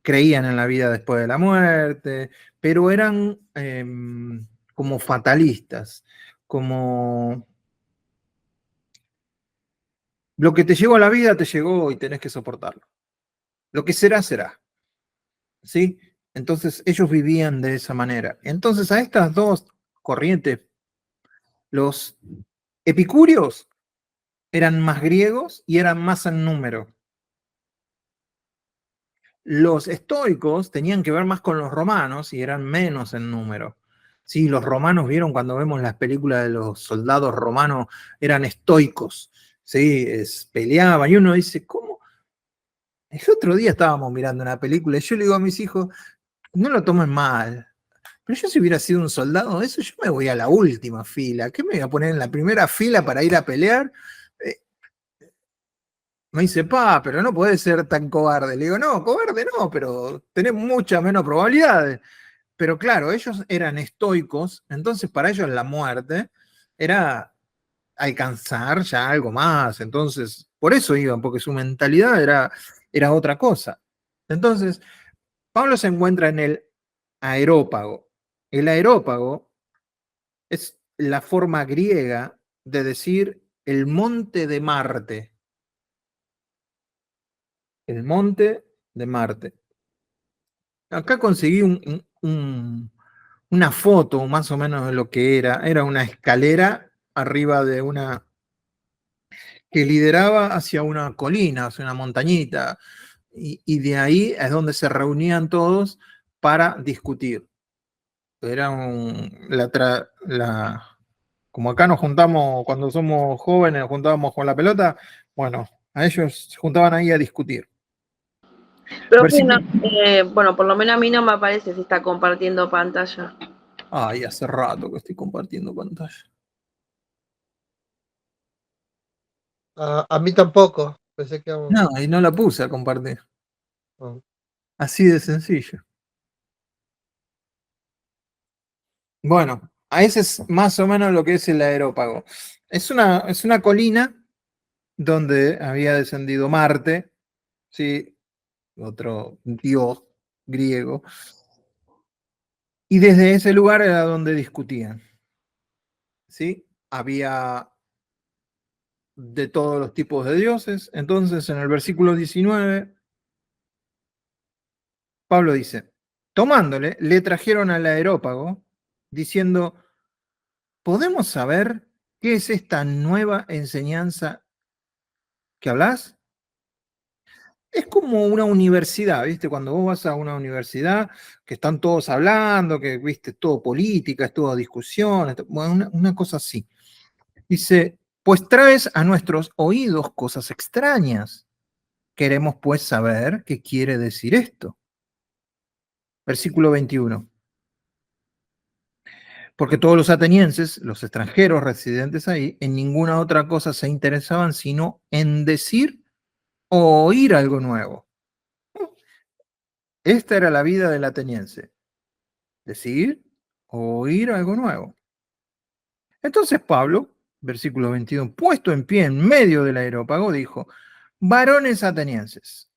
Creían en la vida después de la muerte, pero eran como fatalistas, como lo que te llegó a la vida te llegó y tenés que soportarlo. Lo que será, será. ¿Sí? Entonces ellos vivían de esa manera. Entonces a estas dos corrientes, los epicúreos eran más griegos y eran más en número. Los estoicos tenían que ver más con los romanos y eran menos en número. Sí, los romanos vieron cuando vemos las películas de los soldados romanos, eran estoicos, sí, peleaban y uno dice, ¿cómo? El otro día estábamos mirando una película y yo le digo a mis hijos, no lo tomen mal, pero yo si hubiera sido un soldado de eso, yo me voy a la última fila, ¿qué me voy a poner en la primera fila para ir a pelear? Eh, Me dice, pero no puedes ser tan cobarde. Le digo, no, cobarde no, pero tenés muchas menos probabilidades. Pero claro, ellos eran estoicos, entonces para ellos la muerte era alcanzar ya algo más. Entonces, por eso iban, porque su mentalidad era otra cosa. Entonces, Pablo se encuentra en el aerópago. El aerópago es la forma griega de decir el monte de Marte. El monte de Marte. Acá conseguí una foto más o menos de lo que era. Era una escalera arriba de una que lideraba hacia una colina, hacia una montañita. Y de ahí es donde se reunían todos para discutir. Era como acá nos juntamos cuando somos jóvenes, nos juntábamos con la pelota, bueno, a ellos se juntaban ahí a discutir. Profe, bueno, por lo menos a mí no me aparece si está compartiendo pantalla. Ay, hace rato que estoy compartiendo pantalla. A mí tampoco. Pensé que... No, y no la puse a compartir. Oh. Así de sencillo. Bueno, a ese es más o menos lo que es el aerópago. Es una colina donde había descendido Marte, ¿sí? Otro dios griego. Y desde ese lugar era donde discutían. ¿Sí? Había de todos los tipos de dioses. Entonces, en el versículo 19, Pablo dice, tomándole, le trajeron al aerópago, diciendo, ¿podemos saber qué es esta nueva enseñanza que hablas? Es como una universidad, ¿viste? Cuando vos vas a una universidad, que están todos hablando, que, ¿viste? Todo política, es todo discusión, bueno, una cosa así. Dice, pues traes a nuestros oídos cosas extrañas. Queremos pues saber qué quiere decir esto. Versículo 21. Porque todos los atenienses, los extranjeros residentes ahí, en ninguna otra cosa se interesaban sino en decir o oír algo nuevo. Esta era la vida del ateniense. Decir o oír algo nuevo. Entonces Pablo, versículo 21, puesto en pie en medio del aerópago, dijo, varones atenienses,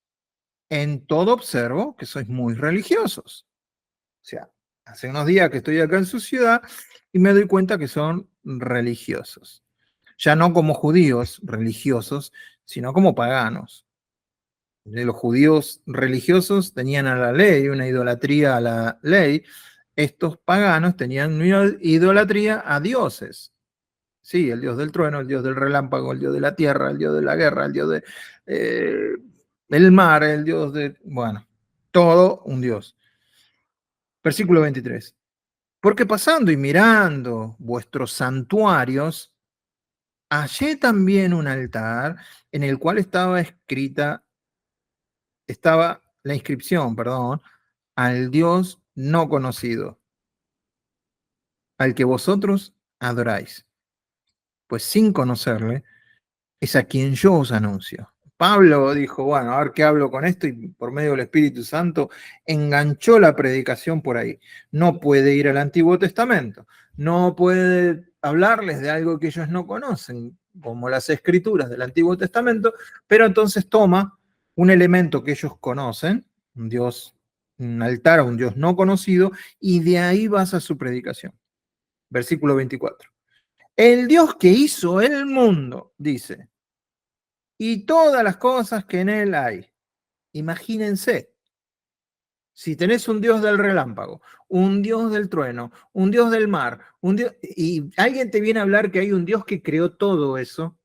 en todo observo que sois muy religiosos. O sea, hace unos días que estoy acá en su ciudad y me doy cuenta que son religiosos. Ya no como judíos religiosos, sino como paganos. Los judíos religiosos tenían a la ley, una idolatría a la ley. Estos paganos tenían una idolatría a dioses. Sí, el dios del trueno, el dios del relámpago, el dios de la tierra, el dios de la guerra, el dios del mar, el dios de... Bueno, todo un dios. Versículo 23. Porque pasando y mirando vuestros santuarios, hallé también un altar en el cual estaba la inscripción, perdón, al Dios no conocido, al que vosotros adoráis. Pues sin conocerle, es a quien yo os anuncio. Pablo dijo, bueno, a ver qué hablo con esto, y por medio del Espíritu Santo enganchó la predicación por ahí. No puede ir al Antiguo Testamento, no puede hablarles de algo que ellos no conocen, como las escrituras del Antiguo Testamento, pero entonces toma un elemento que ellos conocen, un Dios, un altar a un Dios no conocido, y de ahí basa su predicación. Versículo 24. El Dios que hizo el mundo, dice, y todas las cosas que en él hay. Imagínense, si tenés un Dios del relámpago, un Dios del trueno, un Dios del mar, un Dios, y alguien te viene a hablar que hay un Dios que creó todo eso,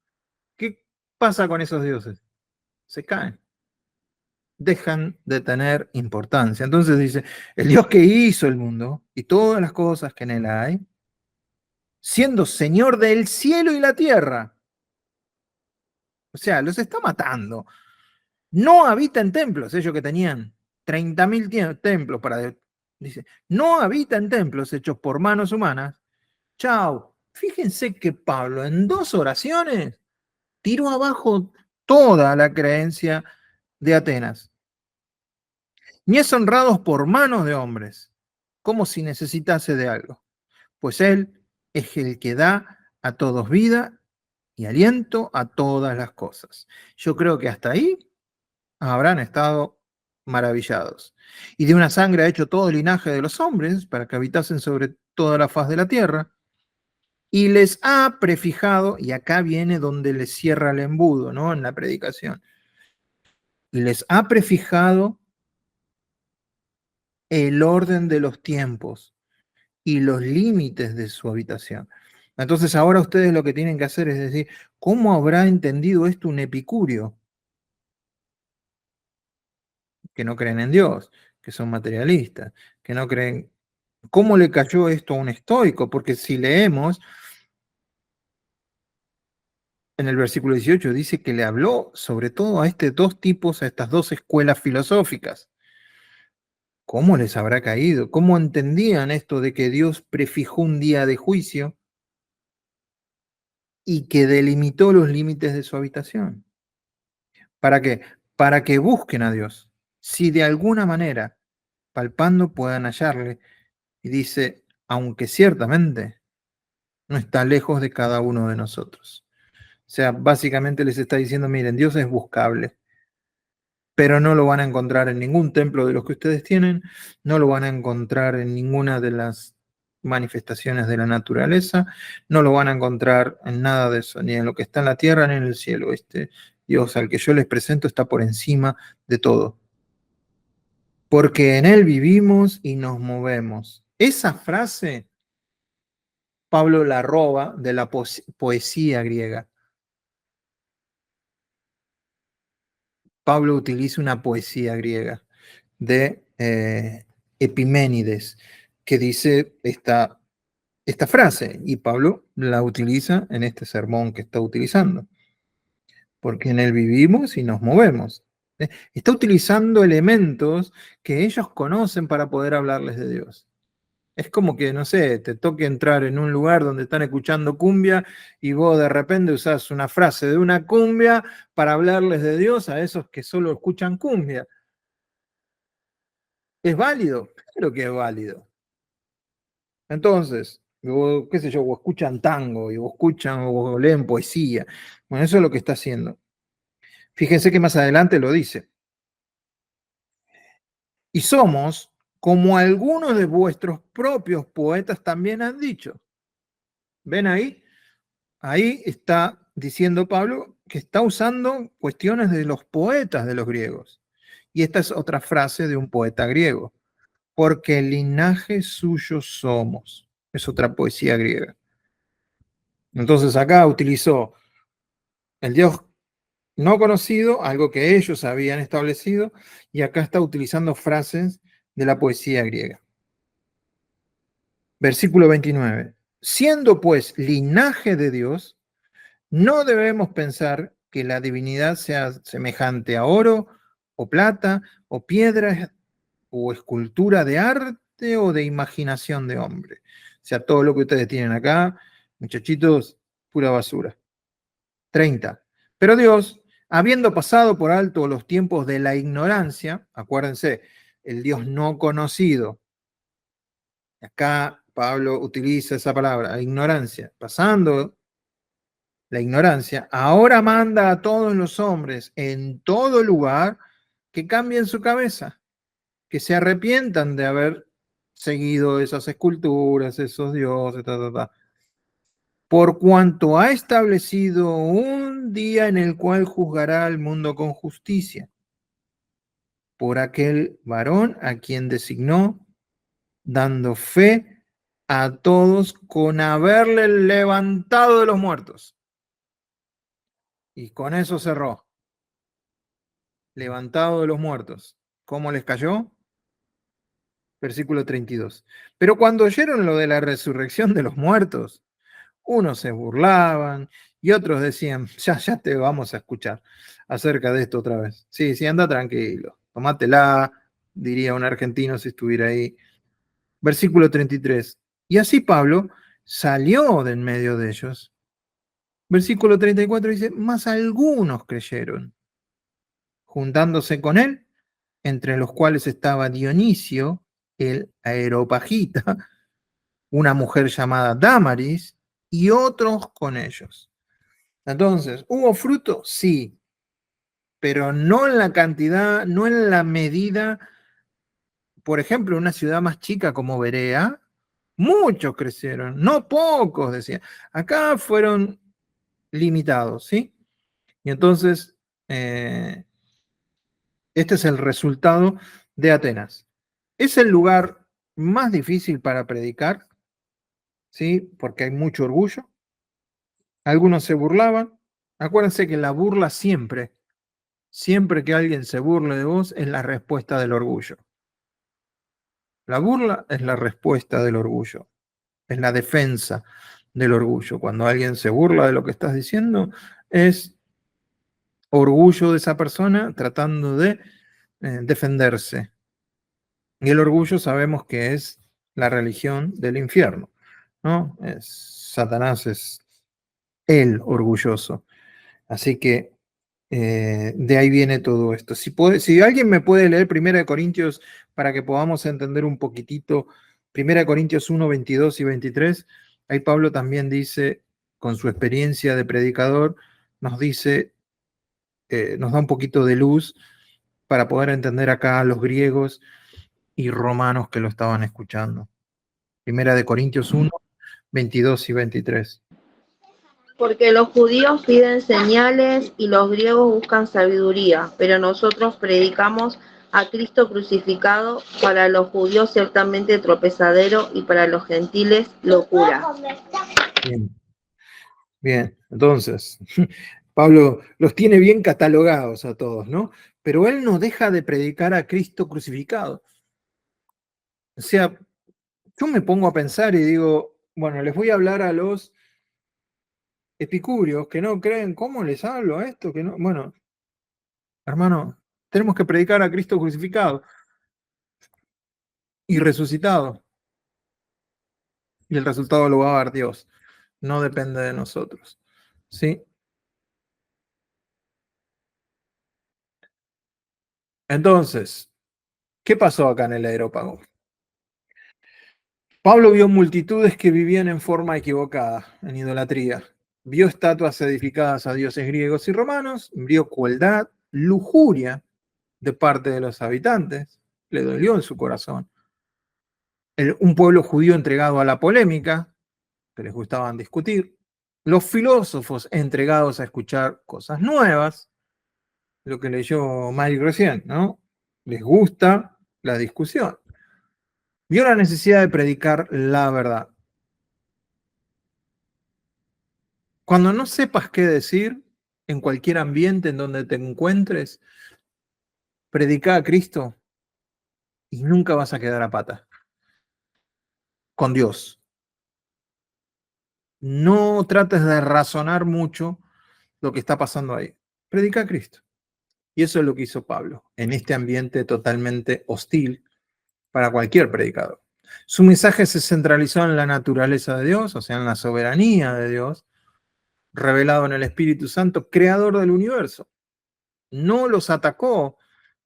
¿qué pasa con esos dioses? Se caen, dejan de tener importancia. Entonces dice, el Dios que hizo el mundo y todas las cosas que en él hay, siendo Señor del cielo y la tierra, o sea, los está matando. No habita en templos, ellos que tenían 30.000 templos para... Dice, no habita en templos hechos por manos humanas. Chao. Fíjense que Pablo en 2 oraciones tiró abajo toda la creencia de Atenas. Ni es honrado por manos de hombres, como si necesitase de algo, pues él es el que da a todos vida y aliento a todas las cosas. Yo creo que hasta ahí habrán estado maravillados. Y de una sangre ha hecho todo el linaje de los hombres para que habitasen sobre toda la faz de la tierra. Y les ha prefijado, y acá viene donde les cierra el embudo, ¿no? En la predicación. Y les ha prefijado el orden de los tiempos y los límites de su habitación. Entonces ahora ustedes lo que tienen que hacer es decir, ¿cómo habrá entendido esto un epicúreo? Que no creen en Dios, que son materialistas, que no creen. ¿Cómo le cayó esto a un estoico? Porque si leemos en el versículo 18, dice que le habló sobre todo a estos 2 tipos, a estas 2 escuelas filosóficas. ¿Cómo les habrá caído? ¿Cómo entendían esto de que Dios prefijó un día de juicio y que delimitó los límites de su habitación? ¿Para qué? Para que busquen a Dios. Si de alguna manera, palpando, puedan hallarle. Y dice, aunque ciertamente no está lejos de cada uno de nosotros. O sea, básicamente les está diciendo, miren, Dios es buscable, pero no lo van a encontrar en ningún templo de los que ustedes tienen, no lo van a encontrar en ninguna de las manifestaciones de la naturaleza, no lo van a encontrar en nada de eso, ni en lo que está en la tierra ni en el cielo. Este Dios al que yo les presento está por encima de todo. Porque en Él vivimos y nos movemos. Esa frase Pablo la roba de la poesía griega. Pablo utiliza una poesía griega de Epiménides que dice esta frase y Pablo la utiliza en este sermón que está utilizando. Porque en él vivimos y nos movemos. Está utilizando elementos que ellos conocen para poder hablarles de Dios. Es como que, no sé, te toque entrar en un lugar donde están escuchando cumbia y vos de repente usás una frase de una cumbia para hablarles de Dios a esos que solo escuchan cumbia. ¿Es válido? Claro que es válido. Entonces, vos, qué sé yo, vos escuchan tango y vos escuchan o leen poesía. Bueno, eso es lo que está haciendo. Fíjense que más adelante lo dice. Y somos como algunos de vuestros propios poetas también han dicho. ¿Ven ahí? Ahí está diciendo Pablo que está usando cuestiones de los poetas de los griegos. Y esta es otra frase de un poeta griego. Porque el linaje suyo somos. Es otra poesía griega. Entonces acá utilizó el Dios no conocido, algo que ellos habían establecido, y acá está utilizando frases de la poesía griega. Versículo 29. Siendo pues linaje de Dios, no debemos pensar que la divinidad sea semejante a oro o plata o piedra o escultura de arte o de imaginación de hombre. O sea, todo lo que ustedes tienen acá, muchachitos, pura basura. 30. Pero Dios, habiendo pasado por alto los tiempos de la ignorancia, acuérdense, el Dios no conocido, acá Pablo utiliza esa palabra, ignorancia, pasando la ignorancia, ahora manda a todos los hombres en todo lugar que cambien su cabeza, que se arrepientan de haber seguido esas esculturas, esos dioses, por cuanto ha establecido un día en el cual juzgará al mundo con justicia, por aquel varón a quien designó, dando fe a todos con haberle levantado de los muertos. Y con eso cerró. Levantado de los muertos. ¿Cómo les cayó? Versículo 32. Pero cuando oyeron lo de la resurrección de los muertos, unos se burlaban y otros decían, ya te vamos a escuchar acerca de esto otra vez. Sí, anda tranquilo, tomátela, diría un argentino si estuviera ahí. Versículo 33. Y así Pablo salió de en medio de ellos. Versículo 34 dice, mas algunos creyeron, juntándose con él, entre los cuales estaba Dionisio, el Areópagita, una mujer llamada Dámaris, y otros con ellos. Entonces, ¿hubo fruto? Sí, pero no en la cantidad, no en la medida. Por ejemplo, una ciudad más chica como Berea, muchos crecieron, no pocos, decía. Acá fueron limitados, ¿sí? Y entonces, este es el resultado de Atenas. Es el lugar más difícil para predicar, ¿sí? Porque hay mucho orgullo. Algunos se burlaban. Acuérdense que la burla siempre que alguien se burle de vos, es la respuesta del orgullo. La burla es la respuesta del orgullo. Es la defensa del orgullo. Cuando alguien se burla de lo que estás diciendo, es orgullo de esa persona tratando de defenderse. Y el orgullo sabemos que es la religión del infierno, ¿no? Satanás es el orgulloso. Así que de ahí viene todo esto. Si alguien me puede leer 1 Corintios para que podamos entender un poquitito, 1 Corintios 1, 22 y 23, ahí Pablo también dice, con su experiencia de predicador, nos dice, nos da un poquito de luz para poder entender acá a los griegos y romanos que lo estaban escuchando. 1 Corintios 1, 22 y 23. Porque los judíos piden señales y los griegos buscan sabiduría, pero nosotros predicamos a Cristo crucificado, para los judíos ciertamente tropezadero y para los gentiles locura. Bien, bien. Entonces, Pablo los tiene bien catalogados a todos, ¿no? Pero él no deja de predicar a Cristo crucificado. O sea, yo me pongo a pensar y digo, bueno, les voy a hablar a los epicúreos que no creen, ¿cómo les hablo a esto? Que no, bueno, hermano, tenemos que predicar a Cristo crucificado y resucitado. Y el resultado lo va a dar Dios. No depende de nosotros. ¿Sí? Entonces, ¿qué pasó acá en el Areópago? Pablo vio multitudes que vivían en forma equivocada, en idolatría. Vio estatuas edificadas a dioses griegos y romanos, vio crueldad, lujuria de parte de los habitantes, le dolió en su corazón. Un pueblo judío entregado a la polémica, que les gustaban discutir. Los filósofos entregados a escuchar cosas nuevas, lo que leyó Mike recién, ¿no? Les gusta la discusión. Vio la necesidad de predicar la verdad. Cuando no sepas qué decir, en cualquier ambiente en donde te encuentres, predica a Cristo y nunca vas a quedar a pata. Con Dios. No trates de razonar mucho lo que está pasando ahí. Predica a Cristo. Y eso es lo que hizo Pablo en este ambiente totalmente hostil para cualquier predicador. Su mensaje se centralizó en la naturaleza de Dios, o sea, en la soberanía de Dios, revelado en el Espíritu Santo, creador del universo. No los atacó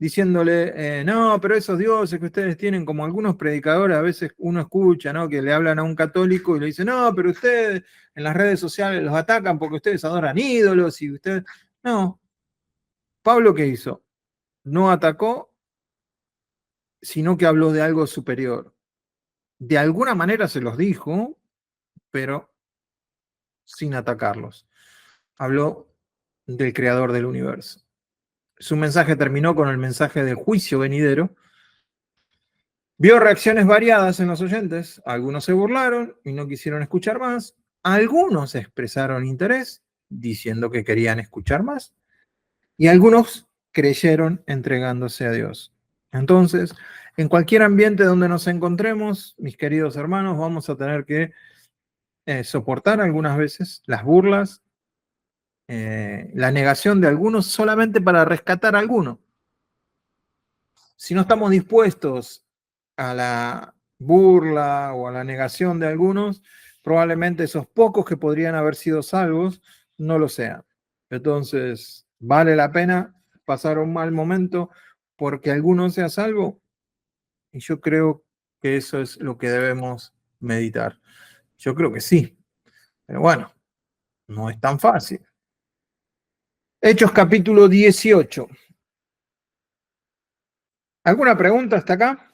diciéndole, no, pero esos dioses que ustedes tienen, como algunos predicadores, a veces uno escucha, ¿no? Que le hablan a un católico y le dicen, no, pero ustedes en las redes sociales los atacan porque ustedes adoran ídolos y ustedes... No, Pablo, ¿qué hizo? No atacó, sino que habló de algo superior. De alguna manera se los dijo, pero sin atacarlos. Habló del creador del universo. Su mensaje terminó con el mensaje del juicio venidero. Vio reacciones variadas en los oyentes. Algunos se burlaron y no quisieron escuchar más. Algunos expresaron interés, diciendo que querían escuchar más. Y algunos creyeron entregándose a Dios. Entonces, en cualquier ambiente donde nos encontremos, mis queridos hermanos, vamos a tener que soportar algunas veces las burlas, la negación de algunos solamente para rescatar a alguno. Si no estamos dispuestos a la burla o a la negación de algunos, probablemente esos pocos que podrían haber sido salvos no lo sean. Entonces, ¿vale la pena pasar un mal momento porque alguno sea salvo? Y yo creo que eso es lo que debemos meditar. Yo creo que sí, pero bueno, no es tan fácil. Hechos capítulo 18. ¿Alguna pregunta hasta acá?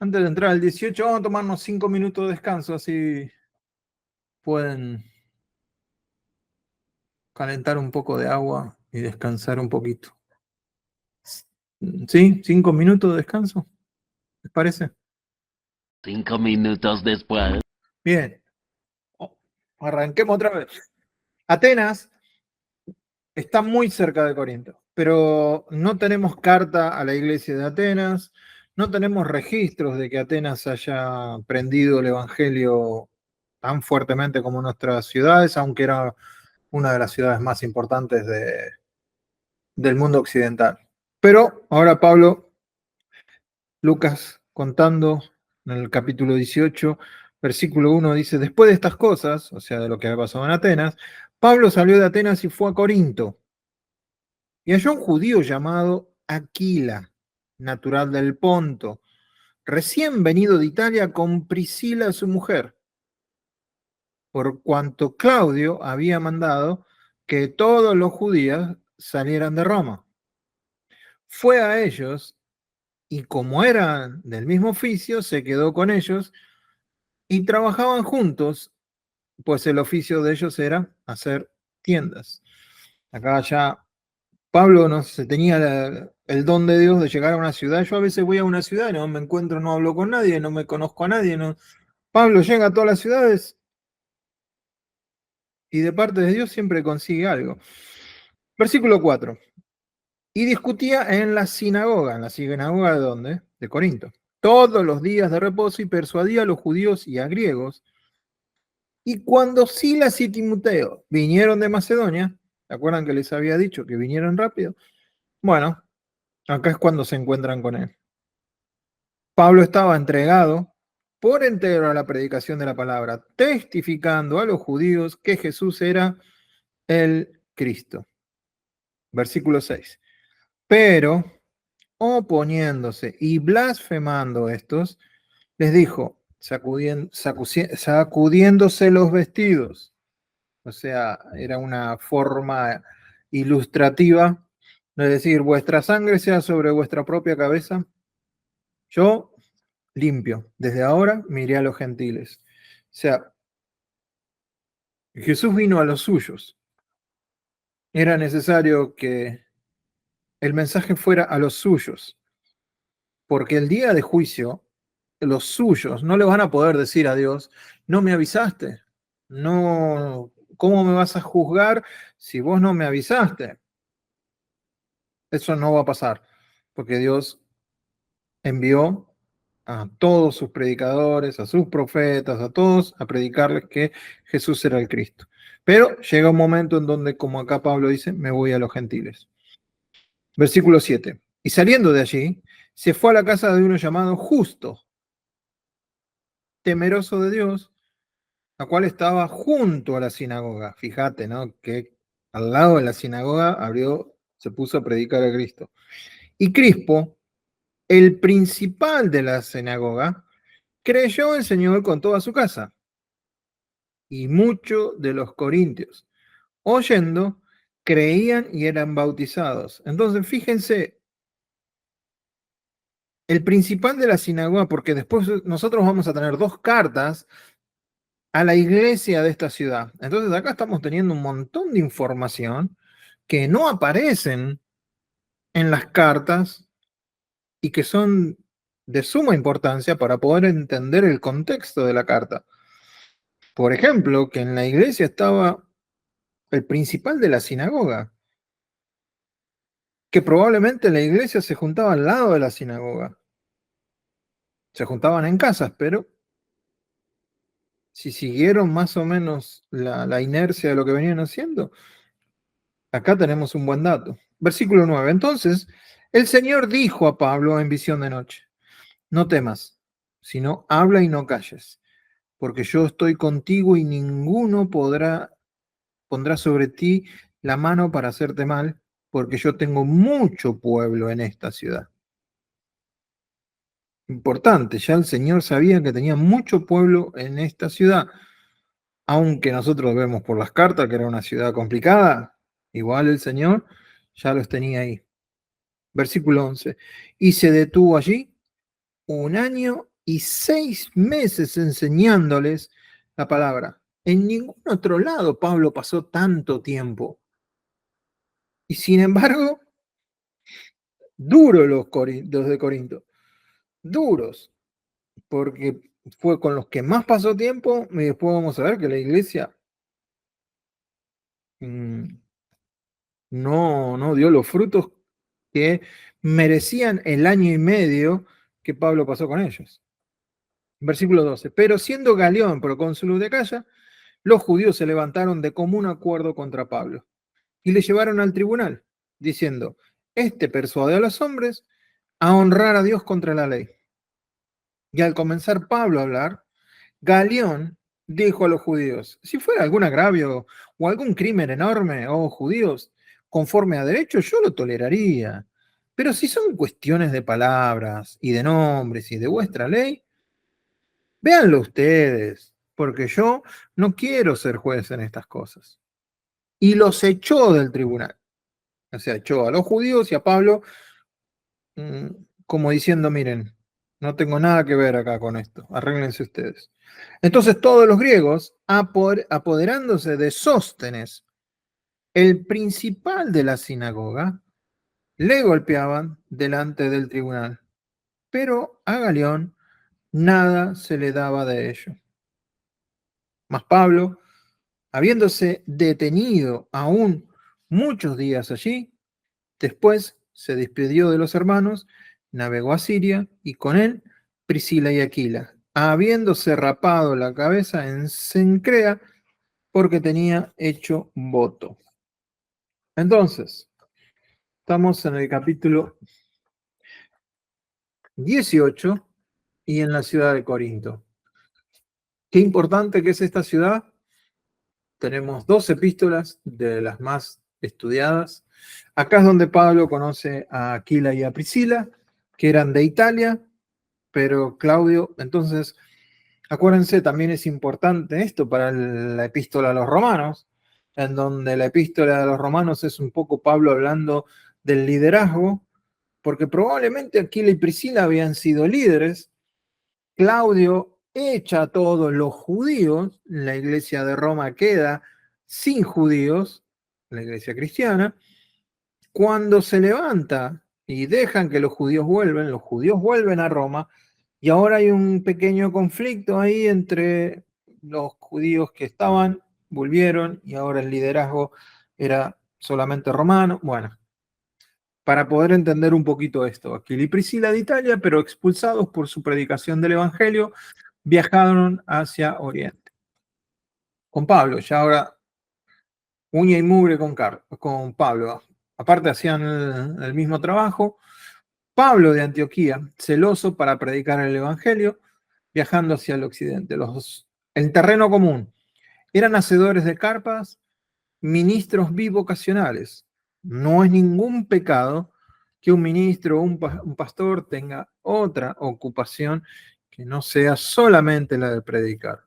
Antes de entrar al 18, vamos a tomarnos 5 minutos de descanso, así pueden calentar un poco de agua y descansar un poquito. ¿Sí? 5 minutos de descanso, ¿les parece? 5 minutos después. Bien, arranquemos otra vez. Atenas está muy cerca de Corinto, pero no tenemos carta a la iglesia de Atenas, no tenemos registros de que Atenas haya prendido el evangelio tan fuertemente como nuestras ciudades, aunque era una de las ciudades más importantes del mundo occidental. Pero ahora Pablo, Lucas contando en el capítulo 18, versículo 1 dice, después de estas cosas, o sea, de lo que había pasado en Atenas, Pablo salió de Atenas y fue a Corinto. Y halló un judío llamado Aquila, natural del Ponto, recién venido de Italia con Priscila, su mujer, por cuanto Claudio había mandado que todos los judíos salieran de Roma. Fue a ellos y como eran del mismo oficio, se quedó con ellos y trabajaban juntos, pues el oficio de ellos era hacer tiendas. Acá ya Pablo no se tenía el don de Dios de llegar a una ciudad. Yo a veces voy a una ciudad y no me encuentro, no hablo con nadie, no me conozco a nadie. No. Pablo llega a todas las ciudades y de parte de Dios siempre consigue algo. Versículo 4. Y discutía en la sinagoga de ¿dónde? De Corinto, todos los días de reposo y persuadía a los judíos y a griegos. Y cuando Silas y Timoteo vinieron de Macedonia, ¿se acuerdan que les había dicho que vinieran rápido? Bueno, acá es cuando se encuentran con él. Pablo estaba entregado por entero a la predicación de la palabra, testificando a los judíos que Jesús era el Cristo. Versículo 6. Pero, oponiéndose y blasfemando estos, les dijo, sacudiéndose los vestidos, o sea, era una forma ilustrativa de decir, vuestra sangre sea sobre vuestra propia cabeza, yo limpio, desde ahora me iré a los gentiles. O sea, Jesús vino a los suyos, era necesario que el mensaje fuera a los suyos, porque el día de juicio, los suyos no le van a poder decir a Dios, no me avisaste, no, ¿cómo me vas a juzgar si vos no me avisaste? Eso no va a pasar, porque Dios envió a todos sus predicadores, a sus profetas, a todos a predicarles que Jesús era el Cristo. Pero llega un momento en donde, como acá Pablo dice, me voy a los gentiles. Versículo 7. Y saliendo de allí, se fue a la casa de uno llamado Justo, temeroso de Dios, la cual estaba junto a la sinagoga. Fíjate, ¿no? Que al lado de la sinagoga se puso a predicar a Cristo. Y Crispo, el principal de la sinagoga, creyó en el Señor con toda su casa. Y muchos de los corintios, oyendo, creían y eran bautizados. Entonces, fíjense, el principal de la sinagoga, porque después nosotros vamos a tener 2 cartas a la iglesia de esta ciudad. Entonces, acá estamos teniendo un montón de información que no aparecen en las cartas y que son de suma importancia para poder entender el contexto de la carta. Por ejemplo, que en la iglesia estaba el principal de la sinagoga, que probablemente la iglesia se juntaba al lado de la sinagoga. Se juntaban en casas, pero si siguieron más o menos la inercia de lo que venían haciendo, acá tenemos un buen dato. Versículo 9. Entonces, el Señor dijo a Pablo en visión de noche: no temas, sino habla y no calles, porque yo estoy contigo y ninguno pondrá sobre ti la mano para hacerte mal, porque yo tengo mucho pueblo en esta ciudad. Importante, ya el Señor sabía que tenía mucho pueblo en esta ciudad. Aunque nosotros vemos por las cartas que era una ciudad complicada, igual el Señor ya los tenía ahí. Versículo 11. Y se detuvo allí 1 año y 6 meses enseñándoles la palabra. En ningún otro lado Pablo pasó tanto tiempo. Y sin embargo, duros los de Corinto. Duros. Porque fue con los que más pasó tiempo y después vamos a ver que la iglesia no dio los frutos que merecían el año y medio que Pablo pasó con ellos. Versículo 12. Pero siendo Galión procónsul de Acaya, los judíos se levantaron de común acuerdo contra Pablo y le llevaron al tribunal, diciendo: este persuade a los hombres a honrar a Dios contra la ley. Y al comenzar Pablo a hablar, Galión dijo a los judíos: si fuera algún agravio o algún crimen enorme, oh judíos, conforme a derecho, yo lo toleraría. Pero si son cuestiones de palabras y de nombres y de vuestra ley, véanlo ustedes, porque yo no quiero ser juez en estas cosas. Y los echó del tribunal. O sea, echó a los judíos y a Pablo, como diciendo: miren, no tengo nada que ver acá con esto, arréglense ustedes. Entonces todos los griegos, apoderándose de Sóstenes, el principal de la sinagoga, le golpeaban delante del tribunal, pero a Galión nada se le daba de ello. Mas Pablo, habiéndose detenido aún muchos días allí, después se despidió de los hermanos, navegó a Siria y con él Priscila y Aquila, habiéndose rapado la cabeza en Cencrea porque tenía hecho voto. Entonces, estamos en el capítulo 18 y en la ciudad de Corinto. Qué importante que es esta ciudad. Tenemos 2 epístolas de las más estudiadas. Acá es donde Pablo conoce a Aquila y a Priscila, que eran de Italia, pero Claudio, entonces, acuérdense, también es importante esto para la epístola a los romanos, en donde la epístola de los romanos es un poco Pablo hablando del liderazgo, porque probablemente Aquila y Priscila habían sido líderes. Claudio echa a todos los judíos, la iglesia de Roma queda sin judíos, la iglesia cristiana. Cuando se levanta y dejan que los judíos vuelven a Roma, y ahora hay un pequeño conflicto ahí entre los judíos que volvieron, y ahora el liderazgo era solamente romano. Bueno, para poder entender un poquito esto, Aquila y Priscila de Italia, pero expulsados por su predicación del Evangelio, viajaron hacia Oriente. Con Pablo, ya ahora uña y mugre con Pablo. Aparte hacían el mismo trabajo. Pablo de Antioquía, celoso para predicar el Evangelio, viajando hacia el occidente. El terreno común. Eran hacedores de carpas, ministros bivocacionales. No es ningún pecado que un ministro o un pastor tenga otra ocupación que no sea solamente la de predicar.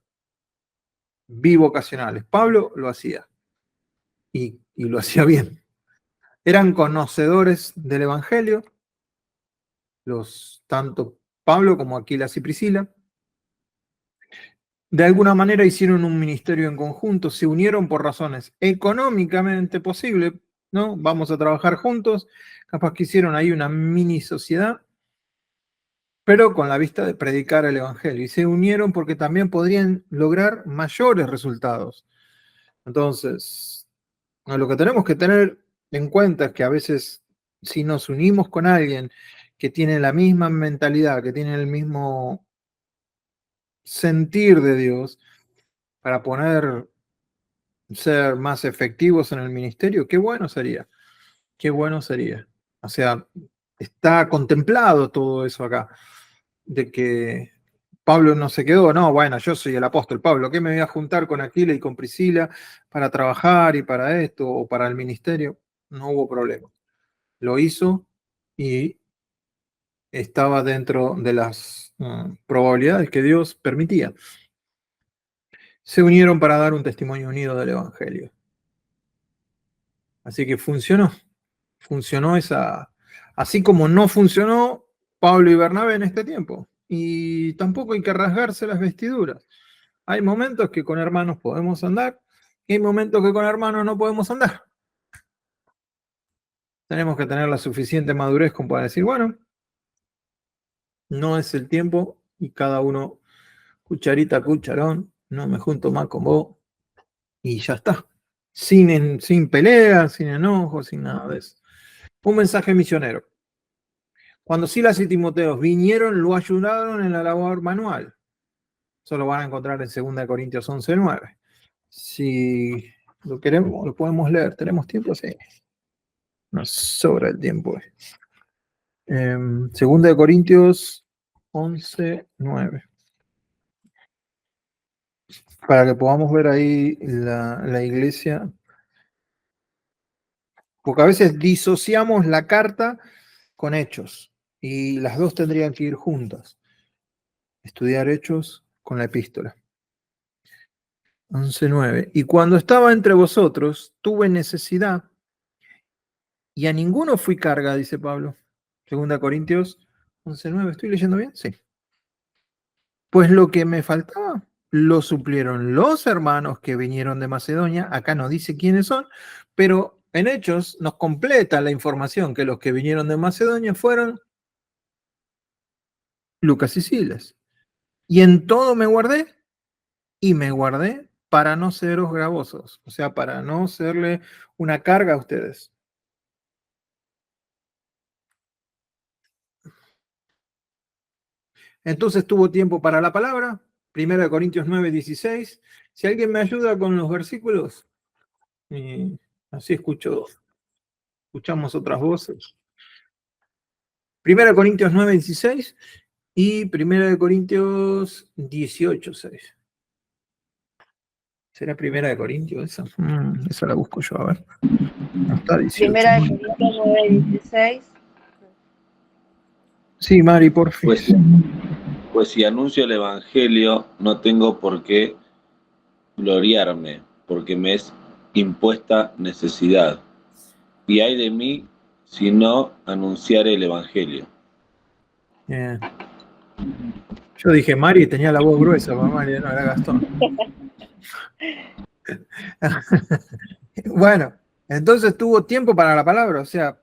Bivocacionales. Pablo lo hacía y lo hacía bien. Eran conocedores del Evangelio, tanto Pablo como Aquilas y Priscila. De alguna manera hicieron un ministerio en conjunto, se unieron por razones económicamente posibles, ¿no? Vamos a trabajar juntos, capaz que hicieron ahí una mini sociedad, pero con la vista de predicar el Evangelio. Y se unieron porque también podrían lograr mayores resultados. Entonces, lo que tenemos que tener en cuenta es que a veces si nos unimos con alguien que tiene la misma mentalidad, que tiene el mismo sentir de Dios, para ser más efectivos en el ministerio, qué bueno sería, qué bueno sería. O sea, está contemplado todo eso acá, de que Pablo no se quedó, no, bueno, yo soy el apóstol Pablo, ¿qué me voy a juntar con Aquila y con Priscila para trabajar y para esto o para el ministerio? No hubo problema. Lo hizo y estaba dentro de las probabilidades que Dios permitía. Se unieron para dar un testimonio unido del Evangelio. Así que funcionó así como no funcionó Pablo y Bernabé en este tiempo. Y tampoco hay que rasgarse las vestiduras. Hay momentos que con hermanos podemos andar y hay momentos que con hermanos no podemos andar. Tenemos que tener la suficiente madurez como para decir, bueno, no es el tiempo y cada uno cucharita a cucharón, no me junto más con vos y ya está. Sin peleas, sin enojos, sin nada de eso. Un mensaje misionero. Cuando Silas y Timoteo vinieron, lo ayudaron en la labor manual. Eso lo van a encontrar en 2 Corintios 11:9. Si lo queremos, lo podemos leer. ¿Tenemos tiempo? Sí. Nos sobra el tiempo. 2 Corintios 11:9. Para que podamos ver ahí la iglesia. Porque a veces disociamos la carta con hechos. Y las dos tendrían que ir juntas. Estudiar hechos con la epístola. 11:9. Y cuando estaba entre vosotros, tuve necesidad, y a ninguno fui carga, dice Pablo. 2 Corintios 11:9. ¿Estoy leyendo bien? Sí. Pues lo que me faltaba, lo suplieron los hermanos que vinieron de Macedonia. Acá no dice quiénes son, pero en Hechos nos completa la información que los que vinieron de Macedonia fueron Lucas y Silas. Y en todo me guardé, y me guardé para no seros gravosos, o sea, para no serle una carga a ustedes. Entonces tuvo tiempo para la palabra, 1 Corintios 9:16. Si alguien me ayuda con los versículos, así escuchamos otras voces. 1 Corintios 9:16 y 1 Corintios 18:6. ¿Será 1 Corintios esa? Esa la busco yo, a ver. No está 18. 1 Corintios 9:16. Sí, Mari, por fin. Pues si anuncio el Evangelio, no tengo por qué gloriarme, porque me es impuesta necesidad. Y ay de mí si no anunciare el Evangelio. Bien. Yo dije, Mari tenía la voz gruesa, pero Mari no era Gastón. Bueno, entonces tuvo tiempo para la palabra, o sea,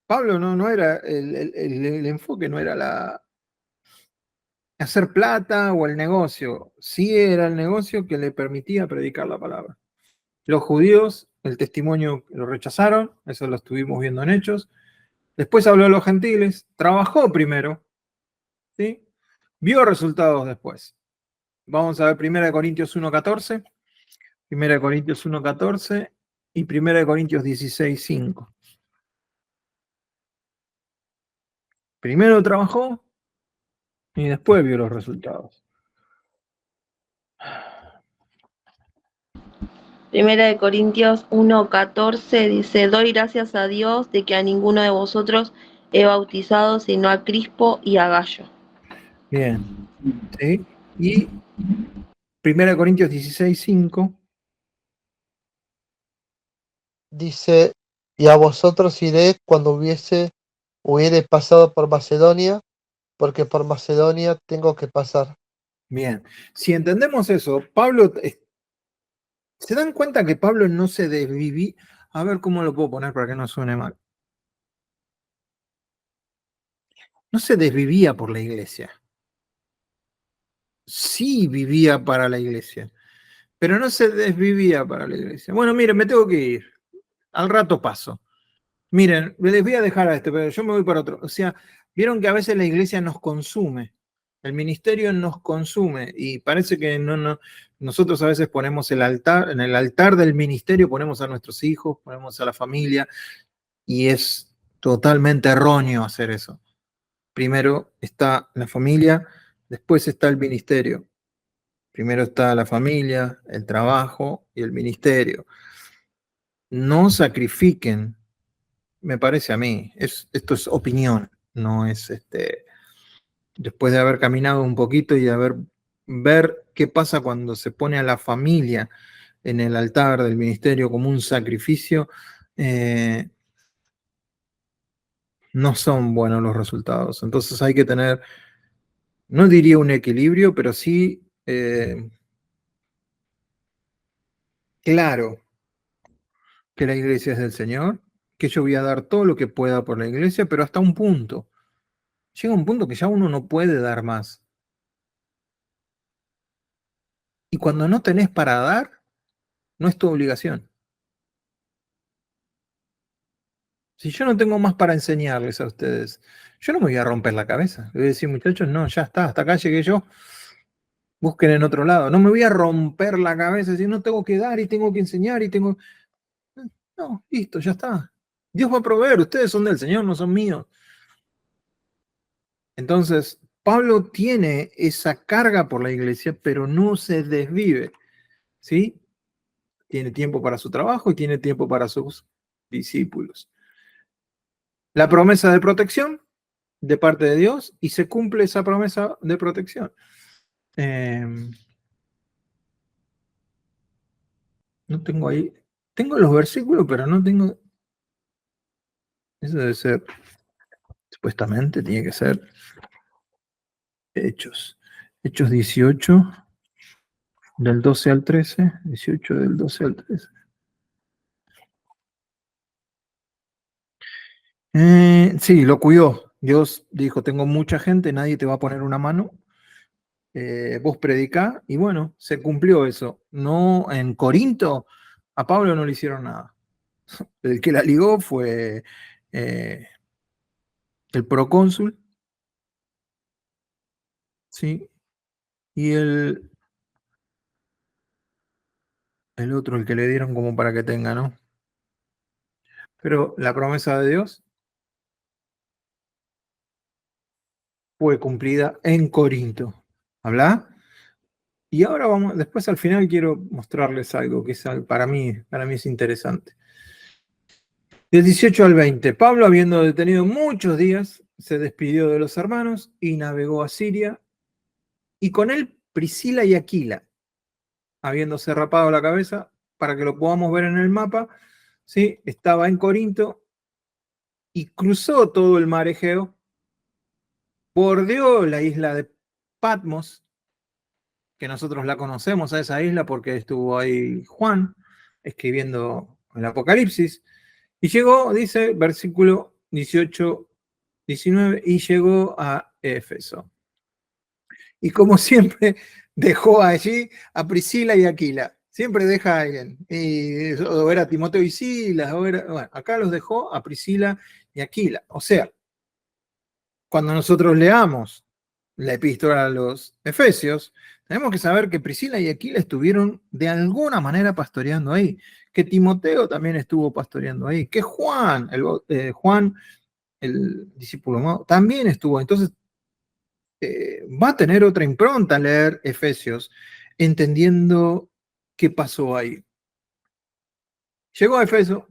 Pablo no era el enfoque, no era hacer plata o el negocio, sí era el negocio que le permitía predicar la palabra. Los judíos, el testimonio lo rechazaron, eso lo estuvimos viendo en Hechos. Después habló a los gentiles, trabajó primero, ¿sí? Vio resultados después. Vamos a ver 1 Corintios 1:14, 1 Corintios 1:14 y 1 Corintios 16:5. Primero trabajó y después vio los resultados. Primera de Corintios 1:14 dice, doy gracias a Dios de que a ninguno de vosotros he bautizado sino a Crispo y a Gallo. Bien. ¿Sí? Y 1 Corintios 16:5. Dice, y a vosotros iré cuando hubiere pasado por Macedonia, porque por Macedonia tengo que pasar. Bien. Si entendemos eso, Pablo, ¿se dan cuenta que Pablo no se desvivía? A ver cómo lo puedo poner para que no suene mal. No se desvivía por la iglesia. Sí vivía para la iglesia, pero no se desvivía para la iglesia. Bueno, miren, me tengo que ir. Al rato paso. Miren, les voy a dejar a este, pero yo me voy para otro. O sea, vieron que a veces la iglesia nos consume, el ministerio nos consume y parece que nosotros a veces ponemos el altar, en el altar del ministerio ponemos a nuestros hijos, ponemos a la familia y es totalmente erróneo hacer eso. Primero está la familia, después está el ministerio. Primero está la familia, el trabajo y el ministerio. No sacrifiquen, me parece a mí, esto es opinión, no es después de haber caminado un poquito y de ver qué pasa cuando se pone a la familia en el altar del ministerio como un sacrificio, no son buenos los resultados. Entonces hay que tener, no diría un equilibrio, pero sí claro que la iglesia es del Señor, que yo voy a dar todo lo que pueda por la iglesia, pero hasta un punto. Llega un punto que ya uno no puede dar más. Y cuando no tenés para dar, no es tu obligación. Si yo no tengo más para enseñarles a ustedes, yo no me voy a romper la cabeza. Le voy a decir, muchachos, no, ya está, hasta acá llegué yo. Busquen en otro lado. No me voy a romper la cabeza, decir, no tengo que dar y tengo que enseñar y tengo... No, listo, ya está. Dios va a proveer, ustedes son del Señor, no son míos. Entonces, Pablo tiene esa carga por la iglesia, pero no se desvive, ¿sí? Tiene tiempo para su trabajo y tiene tiempo para sus discípulos. La promesa de protección de parte de Dios y se cumple esa promesa de protección. No tengo ahí, tengo los versículos, pero no tengo, eso debe ser, supuestamente tiene que ser Hechos. Hechos 18, del 12 al 13, 18 del 12 al 13. Sí, lo cuidó. Dios dijo, tengo mucha gente, nadie te va a poner una mano. Vos predicá, y bueno, se cumplió eso. No, en Corinto a Pablo no le hicieron nada. El que la ligó fue el procónsul, ¿sí? Y el otro, el que le dieron como para que tenga, ¿no? Pero la promesa de Dios fue cumplida en Corinto. ¿Habla? Y ahora vamos, después al final quiero mostrarles algo que es, para mí es interesante. Del 18 al 20, Pablo, habiendo detenido muchos días, se despidió de los hermanos y navegó a Siria, y con él Priscila y Aquila, habiéndose rapado la cabeza, para que lo podamos ver en el mapa, ¿sí? Estaba en Corinto y cruzó todo el mar Egeo, bordeó la isla de Patmos, que nosotros la conocemos a esa isla porque estuvo ahí Juan escribiendo el Apocalipsis, y llegó, dice, versículo 18, 19, y llegó a Éfeso. Y como siempre, dejó allí a Priscila y Aquila. Siempre deja a alguien. O era Timoteo y Silas, bueno, acá los dejó a Priscila y Aquila. O sea, cuando nosotros leamos la epístola a los Efesios, tenemos que saber que Priscila y Aquila estuvieron de alguna manera pastoreando ahí, que Timoteo también estuvo pastoreando ahí, que Juan, el discípulo amado, también estuvo. Entonces, va a tener otra impronta leer Efesios, entendiendo qué pasó ahí. Llegó a Efeso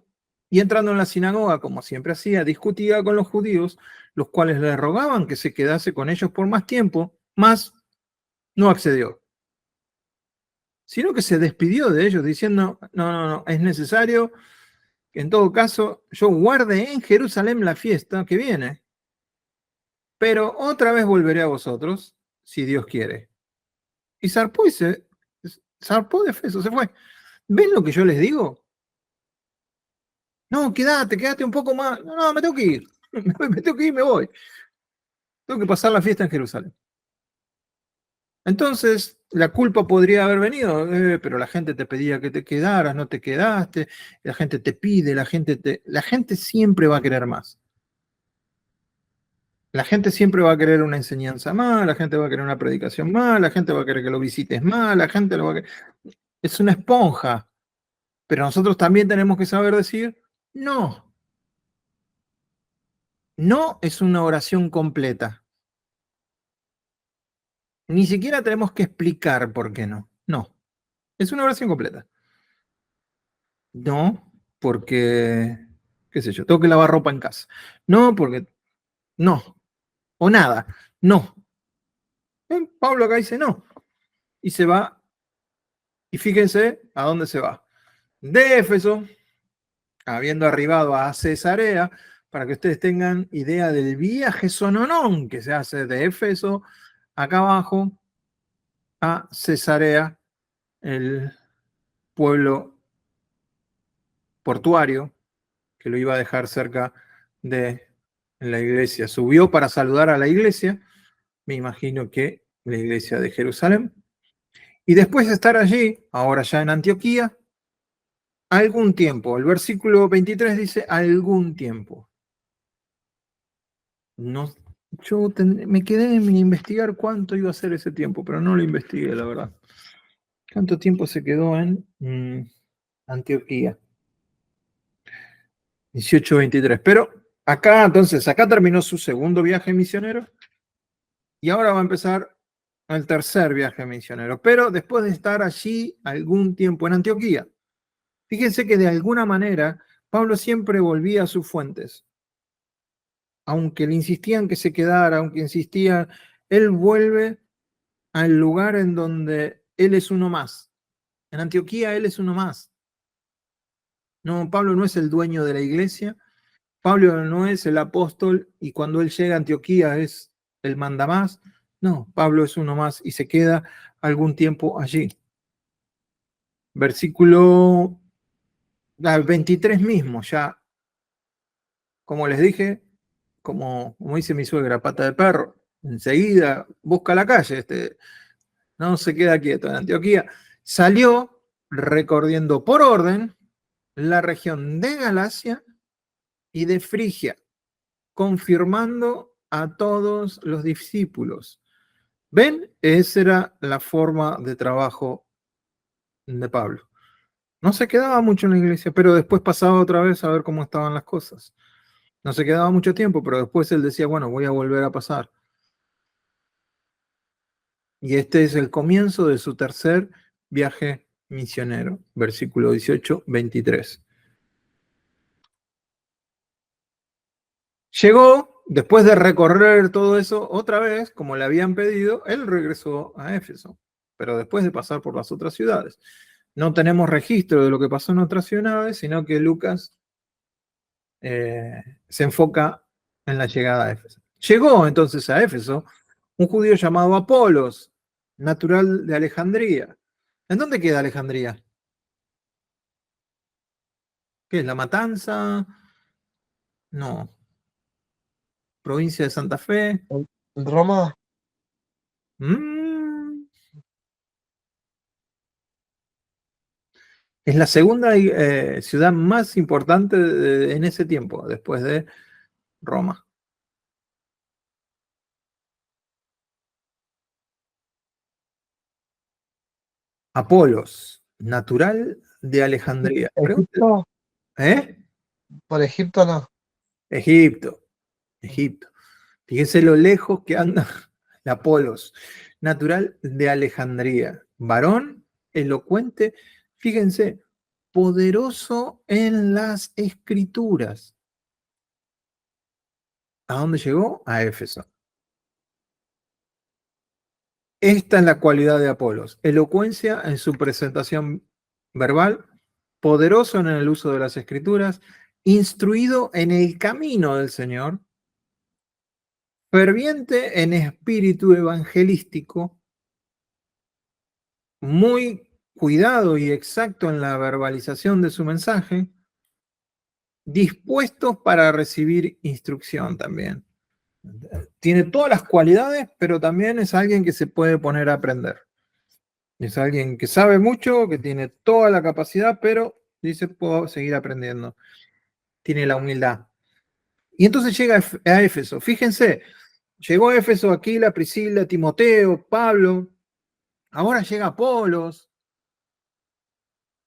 y entrando en la sinagoga, como siempre hacía, discutía con los judíos, los cuales le rogaban que se quedase con ellos por más tiempo, mas no accedió, sino que se despidió de ellos diciendo, no, es necesario que en todo caso yo guarde en Jerusalén la fiesta que viene, pero otra vez volveré a vosotros, si Dios quiere. Y zarpó de Efeso, se fue. ¿Ven lo que yo les digo? No, quédate un poco más. No, me tengo que ir. Me tengo que ir, me voy. Tengo que pasar la fiesta en Jerusalén. Entonces, la culpa podría haber venido, pero la gente te pedía que te quedaras, no te quedaste, la gente te pide, la gente siempre va a querer más. La gente siempre va a querer una enseñanza más, la gente va a querer una predicación más, la gente va a querer que lo visites más, la gente lo va a querer. Es una esponja, pero nosotros también tenemos que saber decir, no. No es una oración completa. Ni siquiera tenemos que explicar por qué no. No. Es una oración completa. No, porque, qué sé yo, tengo que lavar ropa en casa. No, porque no. O nada. No. Pablo acá dice no. Y se va. Y fíjense a dónde se va. De Éfeso, habiendo arribado a Cesarea, para que ustedes tengan idea del viaje sononón que se hace de Éfeso acá abajo a Cesarea, el pueblo portuario que lo iba a dejar cerca de la iglesia. Subió para saludar a la iglesia, me imagino que la iglesia de Jerusalén, y después de estar allí, ahora ya en Antioquía, algún tiempo. El versículo 23 dice algún tiempo. No, me quedé en investigar cuánto iba a ser ese tiempo, pero no lo investigué, la verdad. ¿Cuánto tiempo se quedó en Antioquía? 18-23. Pero acá terminó su segundo viaje misionero y ahora va a empezar el tercer viaje misionero. Pero después de estar allí algún tiempo en Antioquía, fíjense que de alguna manera Pablo siempre volvía a sus fuentes. Aunque le insistían que se quedara, aunque insistían, él vuelve al lugar en donde él es uno más. En Antioquía él es uno más. No, Pablo no es el dueño de la iglesia, Pablo no es el apóstol y cuando él llega a Antioquía es el mandamás. No, Pablo es uno más y se queda algún tiempo allí. Versículo 23 mismo, ya, como les dije, como dice mi suegra, pata de perro, enseguida busca la calle, no se queda quieto. En Antioquía salió recorriendo por orden la región de Galacia y de Frigia, confirmando a todos los discípulos. ¿Ven? Esa era la forma de trabajo de Pablo. No se quedaba mucho en la iglesia, pero después pasaba otra vez a ver cómo estaban las cosas. No se quedaba mucho tiempo, pero después él decía, bueno, voy a volver a pasar. Y este es el comienzo de su tercer viaje misionero, versículo 18-23. Llegó, después de recorrer todo eso otra vez, como le habían pedido, él regresó a Éfeso, pero después de pasar por las otras ciudades. No tenemos registro de lo que pasó en otras ciudades, sino que Lucas se enfoca en la llegada a Éfeso. Llegó entonces a Éfeso un judío llamado Apolos, natural de Alejandría. ¿En dónde queda Alejandría? ¿Qué es? ¿La Matanza? No. ¿Provincia de Santa Fe? Roma, Mm. Es la segunda ciudad más importante en ese tiempo, después de Roma. Apolos, natural de Alejandría. Egipto, ¿Eh? por Egipto no. Egipto. Fíjense lo lejos que anda el Apolos, natural de Alejandría. Varón, elocuente. Fíjense, poderoso en las escrituras. ¿A dónde llegó? A Éfeso. Esta es la cualidad de Apolos: elocuencia en su presentación verbal, poderoso en el uso de las escrituras, instruido en el camino del Señor, ferviente en espíritu evangelístico, muy cuidado y exacto en la verbalización de su mensaje, dispuestos para recibir instrucción también. Tiene todas las cualidades, pero también es alguien que se puede poner a aprender. Es alguien que sabe mucho, que tiene toda la capacidad, pero dice, puedo seguir aprendiendo. Tiene la humildad. Y entonces llega a Éfeso. Fíjense, llegó a Éfeso Aquila, Priscila, Timoteo, Pablo. Ahora llega Apolos.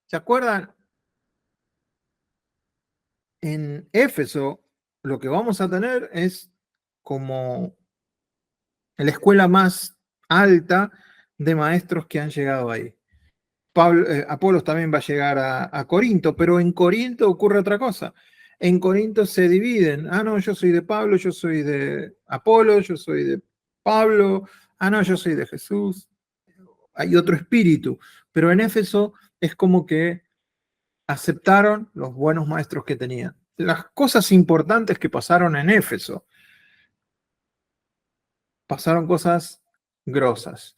¿Se acuerdan? En Éfeso lo que vamos a tener es como la escuela más alta de maestros que han llegado ahí. Apolos también va a llegar a Corinto, pero en Corinto ocurre otra cosa. En Corinto se dividen. Ah, no, yo soy de Pablo, yo soy de Apolo, yo soy de Pablo. Ah, no, yo soy de Jesús. Hay otro espíritu. Pero en Éfeso es como que aceptaron los buenos maestros que tenían. Las cosas importantes que pasaron en Éfeso. Pasaron cosas grosas.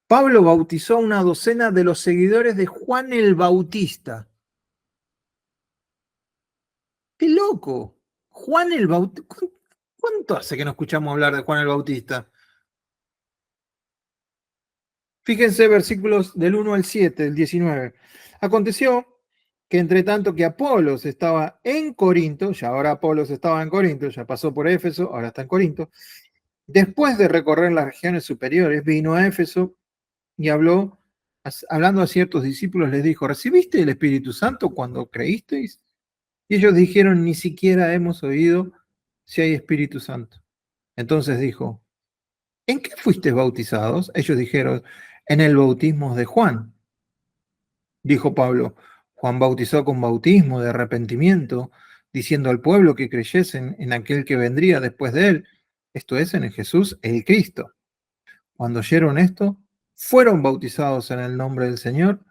Pablo bautizó a una docena de los seguidores de Juan el Bautista. ¡Qué loco! Juan el Bautista. ¿Cuánto hace que no escuchamos hablar de Juan el Bautista? Fíjense versículos del 1 al 7, del 19. Aconteció que entre tanto que Apolos estaba en Corinto, ya ahora Apolos estaba en Corinto, ya pasó por Éfeso, ahora está en Corinto, después de recorrer las regiones superiores, vino a Éfeso y hablando a ciertos discípulos, les dijo: ¿recibiste el Espíritu Santo cuando creísteis? Y ellos dijeron: ni siquiera hemos oído si hay Espíritu Santo. Entonces dijo: ¿en qué fuisteis bautizados? Ellos dijeron: en el bautismo de Juan. Dijo Pablo: Juan bautizó con bautismo de arrepentimiento, diciendo al pueblo que creyesen en aquel que vendría después de él, esto es, en Jesús el Cristo. Cuando oyeron esto, fueron bautizados en el nombre del Señor,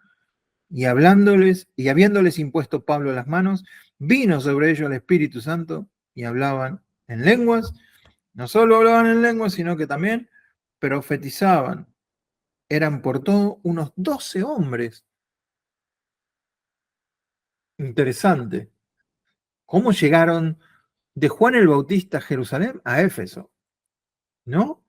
y habiéndoles impuesto Pablo las manos, vino sobre ellos el Espíritu Santo, y hablaban en lenguas. No solo hablaban en lenguas, sino que también profetizaban. Eran por todo unos 12 hombres. Interesante. ¿Cómo llegaron de Juan el Bautista a Jerusalén a Éfeso? ¿No?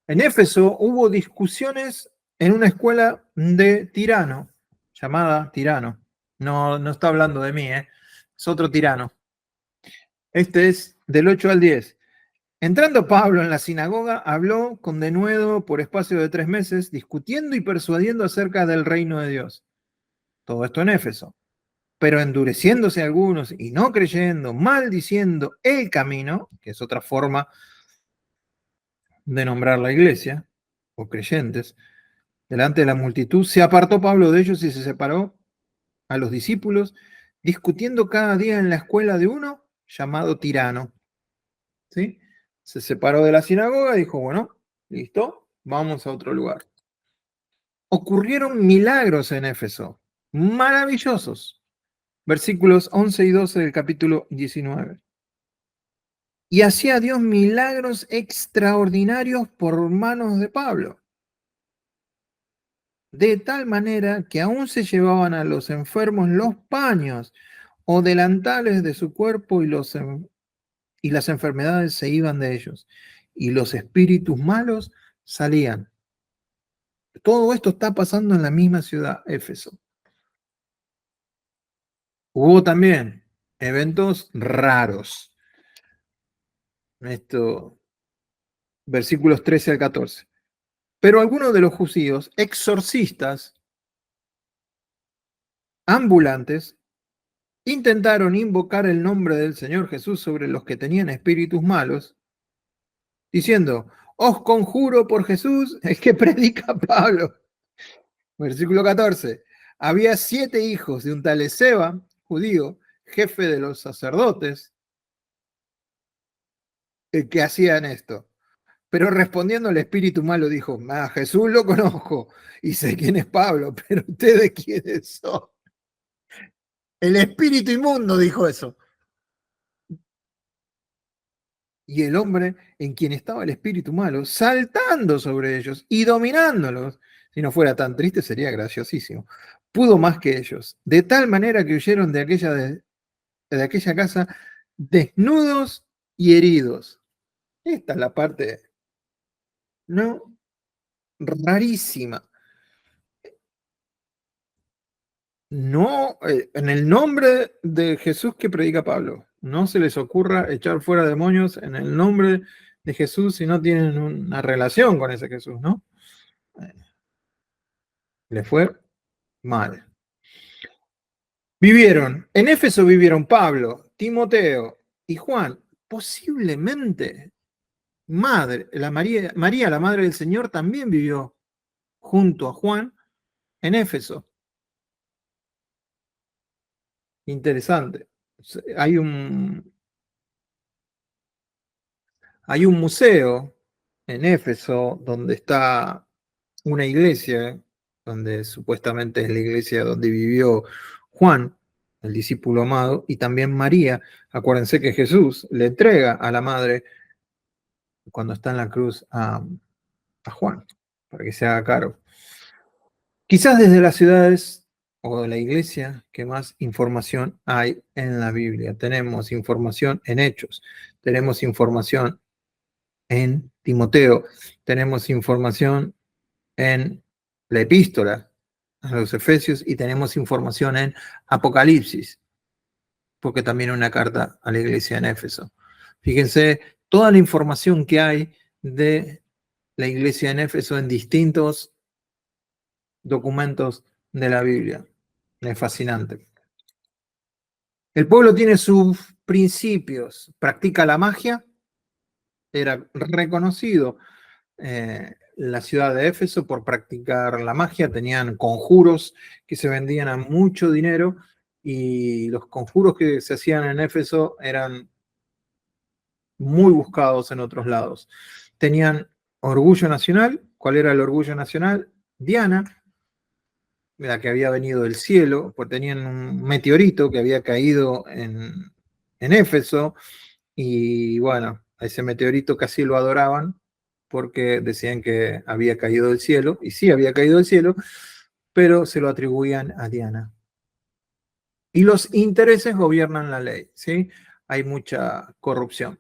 En Éfeso hubo discusiones en una escuela de Tirano, llamada Tirano. No, no está hablando de mí, es otro Tirano. Este es del 8 al 10. Entrando Pablo en la sinagoga, habló con denuedo por espacio de 3 meses, discutiendo y persuadiendo acerca del reino de Dios. Todo esto en Éfeso. Pero endureciéndose algunos y no creyendo, maldiciendo el camino, que es otra forma de nombrar la iglesia, o creyentes, delante de la multitud, se apartó Pablo de ellos y se separó a los discípulos, discutiendo cada día en la escuela de uno llamado Tirano. ¿Sí? Se separó de la sinagoga y dijo: bueno, listo, vamos a otro lugar. Ocurrieron milagros en Éfeso, maravillosos. Versículos 11 y 12 del capítulo 19. Y hacía Dios milagros extraordinarios por manos de Pablo, de tal manera que aún se llevaban a los enfermos los paños o delantales de su cuerpo y las enfermedades se iban de ellos y los espíritus malos salían. Todo esto está pasando en la misma ciudad, Éfeso. Hubo también eventos raros. Esto, versículos 13 al 14. Pero algunos de los judíos, exorcistas, ambulantes, intentaron invocar el nombre del Señor Jesús sobre los que tenían espíritus malos, diciendo: os conjuro por Jesús, el que predica Pablo. Versículo 14. Había 7 hijos de un tal Esceva, judío, jefe de los sacerdotes, que hacían esto. Pero respondiendo el espíritu malo dijo, a Jesús lo conozco y sé quién es Pablo, pero ustedes quiénes son. El espíritu inmundo dijo eso. Y el hombre en quien estaba el espíritu malo, saltando sobre ellos y dominándolos, si no fuera tan triste sería graciosísimo, pudo más que ellos, de tal manera que huyeron de aquella casa desnudos y heridos. Esta es la parte, ¿no? Rarísima. No, en el nombre de Jesús que predica Pablo, no se les ocurra echar fuera demonios en el nombre de Jesús si no tienen una relación con ese Jesús, ¿no? Le fue mal. En Éfeso vivieron Pablo, Timoteo y Juan, posiblemente María, la madre del Señor, también vivió junto a Juan en Éfeso. Interesante. Hay un museo en Éfeso donde está una iglesia, donde supuestamente es la iglesia donde vivió Juan, el discípulo amado, y también María. Acuérdense que Jesús le entrega a la madre cuando está en la cruz a Juan, para que se haga cargo. Quizás desde las ciudades o de la iglesia que más información hay en la Biblia. Tenemos información en Hechos, tenemos información en Timoteo, tenemos información en la epístola a los Efesios y tenemos información en Apocalipsis, porque también una carta a la iglesia en Éfeso. Fíjense toda la información que hay de la iglesia en Éfeso en distintos documentos de la Biblia. Es fascinante. El pueblo tiene sus principios, practica la magia, era reconocido la ciudad de Éfeso por practicar la magia, tenían conjuros que se vendían a mucho dinero y los conjuros que se hacían en Éfeso eran muy buscados en otros lados. Tenían orgullo nacional. ¿Cuál era el orgullo nacional? Diana, la que había venido del cielo, porque tenían un meteorito que había caído en Éfeso y bueno, a ese meteorito casi lo adoraban porque decían que había caído del cielo, y sí había caído del cielo, pero se lo atribuían a Diana. Y los intereses gobiernan la ley, ¿sí? Hay mucha corrupción.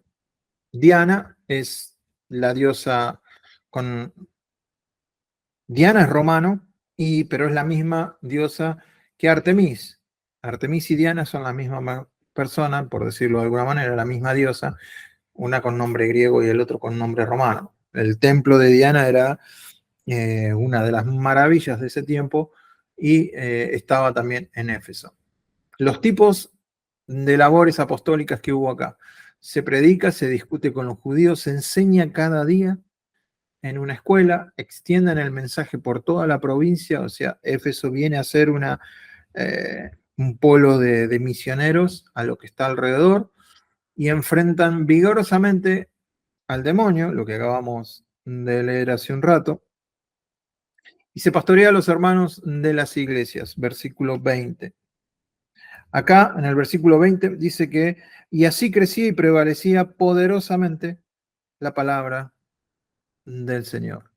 Diana es la diosa Diana es romano, pero es la misma diosa que Artemis. Artemis y Diana son la misma persona, por decirlo de alguna manera, la misma diosa, una con nombre griego y el otro con nombre romano. El templo de Diana era una de las maravillas de ese tiempo y estaba también en Éfeso. Los tipos de labores apostólicas que hubo acá. Se predica, se discute con los judíos, se enseña cada día en una escuela, extienden el mensaje por toda la provincia, o sea, Éfeso viene a ser un polo de misioneros a lo que está alrededor y enfrentan vigorosamente al demonio, lo que acabamos de leer hace un rato, y se pastorea a los hermanos de las iglesias, versículo 20. Acá, en el versículo 20, dice que, y así crecía y prevalecía poderosamente la palabra del Señor.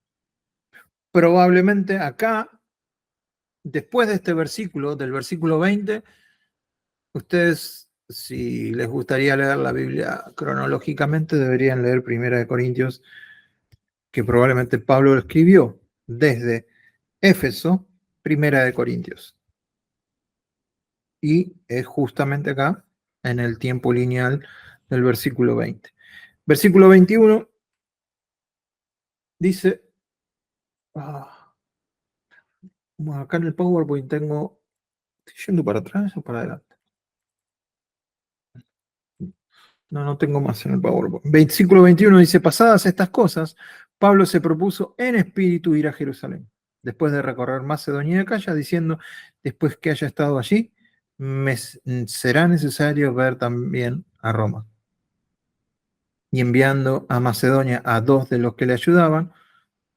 Probablemente acá, después de este versículo, del versículo 20, ustedes, si les gustaría leer la Biblia cronológicamente, deberían leer 1 Corintios, que probablemente Pablo lo escribió desde Éfeso, 1 Corintios. Y es justamente acá, en el tiempo lineal del versículo 20. Versículo 21 dice, acá en el PowerPoint tengo, ¿estoy yendo para atrás o para adelante? No tengo más en el PowerPoint. Versículo 21 dice, pasadas estas cosas, Pablo se propuso en espíritu ir a Jerusalén. después de recorrer Macedonia y Acaya, diciendo, después que haya estado allí, me será necesario ver también a Roma. Y enviando a Macedonia a 2 de los que le ayudaban,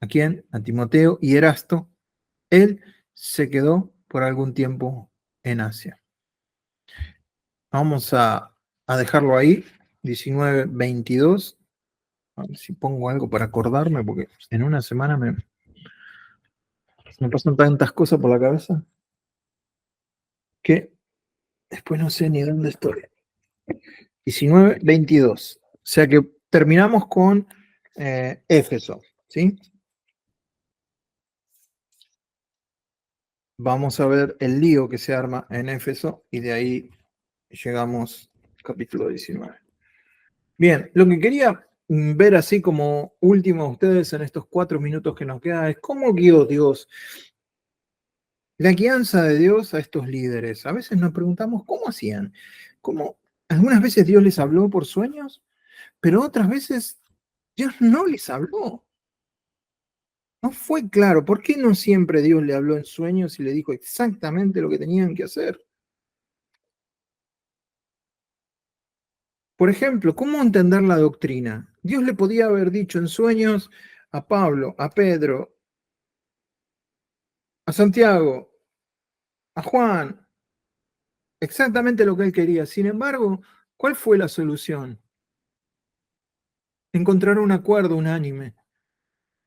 ¿a quién? A Timoteo y Erasto, él se quedó por algún tiempo en Asia. Vamos a dejarlo ahí, 19:22. A ver si pongo algo para acordarme, porque en una semana me pasan tantas cosas por la cabeza que después no sé ni dónde estoy. 19:22. O sea que terminamos con Éfeso, ¿sí? Vamos a ver el lío que se arma en Éfeso y de ahí llegamos al capítulo 19. Bien, lo que quería ver así como último a ustedes en estos 4 minutos que nos queda es cómo guió Dios, la guianza de Dios a estos líderes. A veces nos preguntamos cómo hacían, cómo algunas veces Dios les habló por sueños, pero otras veces Dios no les habló. No fue claro. ¿Por qué no siempre Dios le habló en sueños y le dijo exactamente lo que tenían que hacer? Por ejemplo, ¿cómo entender la doctrina? Dios le podía haber dicho en sueños a Pablo, a Pedro, a Santiago, a Juan, exactamente lo que él quería. Sin embargo, ¿cuál fue la solución? Encontrar un acuerdo unánime.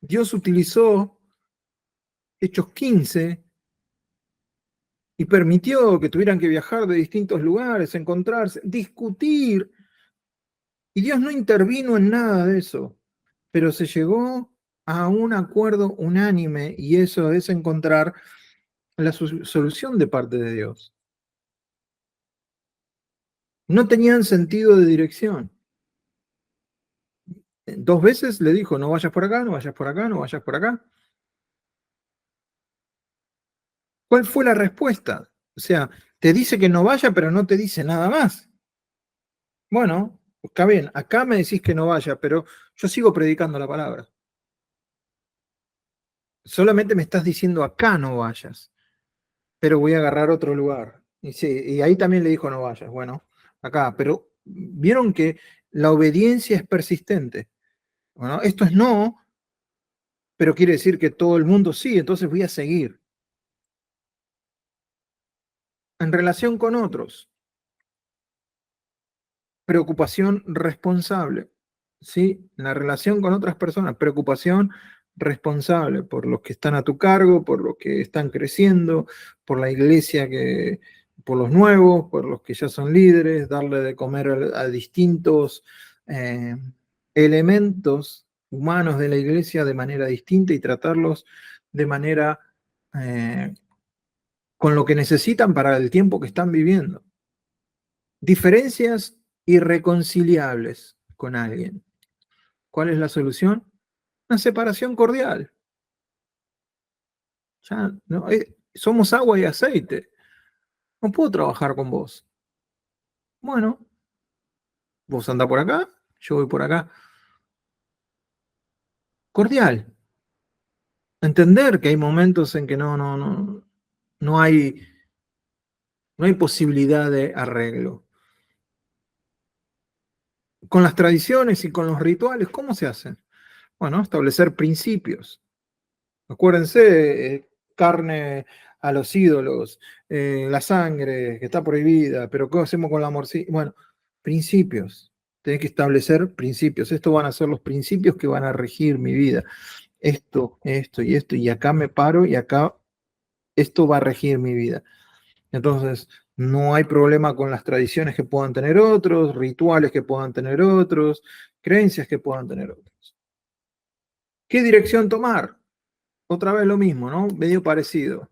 Dios utilizó Hechos 15 y permitió que tuvieran que viajar de distintos lugares, encontrarse, discutir. Y Dios no intervino en nada de eso, pero se llegó a un acuerdo unánime y eso es encontrar la solución de parte de Dios. No tenían sentido de dirección. 2 veces le dijo, no vayas por acá, no vayas por acá, no vayas por acá. ¿Cuál fue la respuesta? O sea, te dice que no vaya, pero no te dice nada más. Bueno, está bien, acá me decís que no vaya, pero yo sigo predicando la palabra. Solamente me estás diciendo acá no vayas, pero voy a agarrar otro lugar. Y, sí, y ahí también le dijo no vayas. Bueno, acá, pero vieron que la obediencia es persistente. Bueno, esto es no, pero quiere decir que todo el mundo sí, entonces voy a seguir. En relación con otros, preocupación responsable, ¿sí? La relación con otras personas, preocupación responsable por los que están a tu cargo, por los que están creciendo, por la iglesia por los nuevos, por los que ya son líderes, darle de comer a distintos elementos humanos de la iglesia de manera distinta y tratarlos de manera con lo que necesitan para el tiempo que están viviendo. Diferencias irreconciliables con alguien. ¿Cuál es la solución? Una separación cordial. Ya, no, somos agua y aceite. No puedo trabajar con vos. Bueno, vos andás por acá, yo voy por acá. Cordial. Entender que hay momentos en que no hay posibilidad de arreglo. Con las tradiciones y con los rituales, ¿cómo se hacen? Bueno, establecer principios. Acuérdense, carne a los ídolos, la sangre que está prohibida, pero ¿qué hacemos con la morcilla? Bueno, principios. Tenés que establecer principios. Estos van a ser los principios que van a regir mi vida. Esto y acá me paro y acá esto va a regir mi vida. Entonces, no hay problema con las tradiciones que puedan tener otros, rituales que puedan tener otros, creencias que puedan tener otros. ¿Qué dirección tomar? Otra vez lo mismo, ¿no? Medio parecido.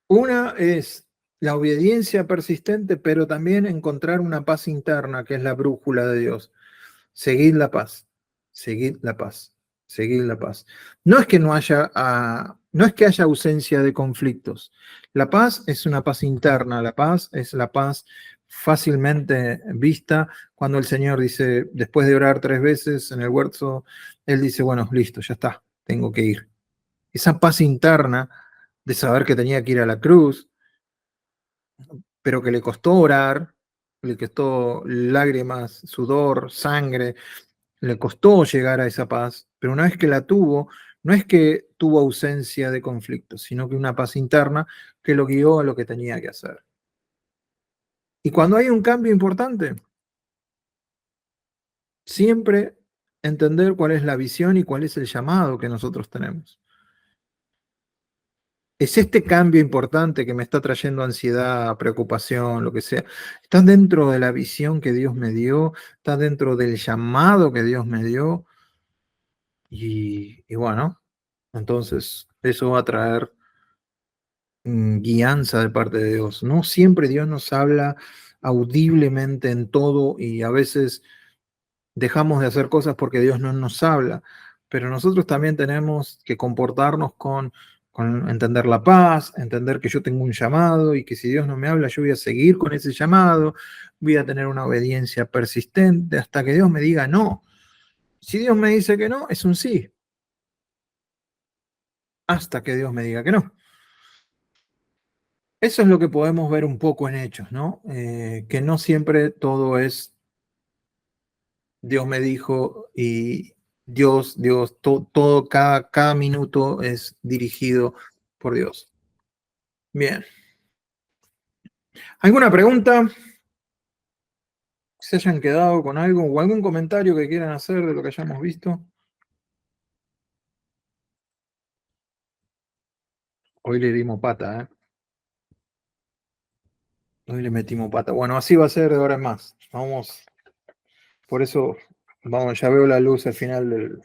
Una es la obediencia persistente, pero también encontrar una paz interna, que es la brújula de Dios. Seguid la paz, seguid la paz, seguid la paz. No es que no es que haya ausencia de conflictos. La paz es una paz interna, la paz es la paz fácilmente vista cuando el Señor dice, después de orar 3 veces en el huerto, Él dice, bueno, listo, ya está, tengo que ir. esa paz interna de saber que tenía que ir a la cruz, pero que le costó orar, le costó lágrimas, sudor, sangre, le costó llegar a esa paz, pero una vez que la tuvo, no es que tuvo ausencia de conflicto, sino que una paz interna que lo guió a lo que tenía que hacer. Y cuando hay un cambio importante, siempre entender cuál es la visión y cuál es el llamado que nosotros tenemos. Es este cambio importante que me está trayendo ansiedad, preocupación, lo que sea. Está dentro de la visión que Dios me dio, está dentro del llamado que Dios me dio. Y bueno, entonces eso va a traer guianza de parte de Dios. No siempre Dios nos habla audiblemente en todo y a veces dejamos de hacer cosas porque Dios no nos habla, pero nosotros también tenemos que comportarnos con entender la paz, entender que yo tengo un llamado y que si Dios no me habla, yo voy a seguir con ese llamado, voy a tener una obediencia persistente hasta que Dios me diga no. Si Dios me dice que no, es un sí, hasta que Dios me diga que no. Eso es lo que podemos ver un poco en Hechos, ¿no? Que no siempre todo es Dios me dijo y todo, cada minuto es dirigido por Dios. Bien. ¿Alguna pregunta? ¿Se hayan quedado con algo o algún comentario que quieran hacer de lo que hayamos visto? Hoy le dimos pata, ¿eh? Hoy le metimos pata. Bueno, así va a ser de ahora en más. Vamos, por eso, vamos, ya veo la luz al final del...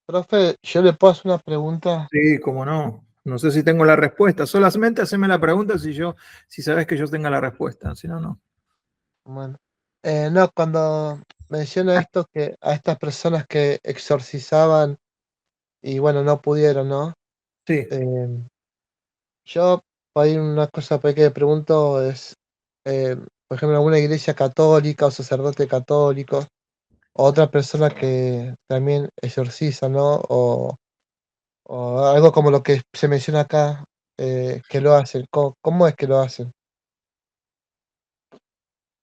Profe, yo le puedo hacer una pregunta. Sí, cómo no. No sé si tengo la respuesta. Solamente haceme la pregunta si sabes que yo tenga la respuesta. Si no, no. Bueno, no, cuando menciona esto, que a estas personas que exorcizaban y bueno, no pudieron, ¿no? Sí. Yo, por ahí una cosa por ahí que me pregunto es, por ejemplo, en alguna iglesia católica o sacerdote católico, o otra persona que también exorciza, ¿no? O algo como lo que se menciona acá, que lo hacen. ¿Cómo es que lo hacen?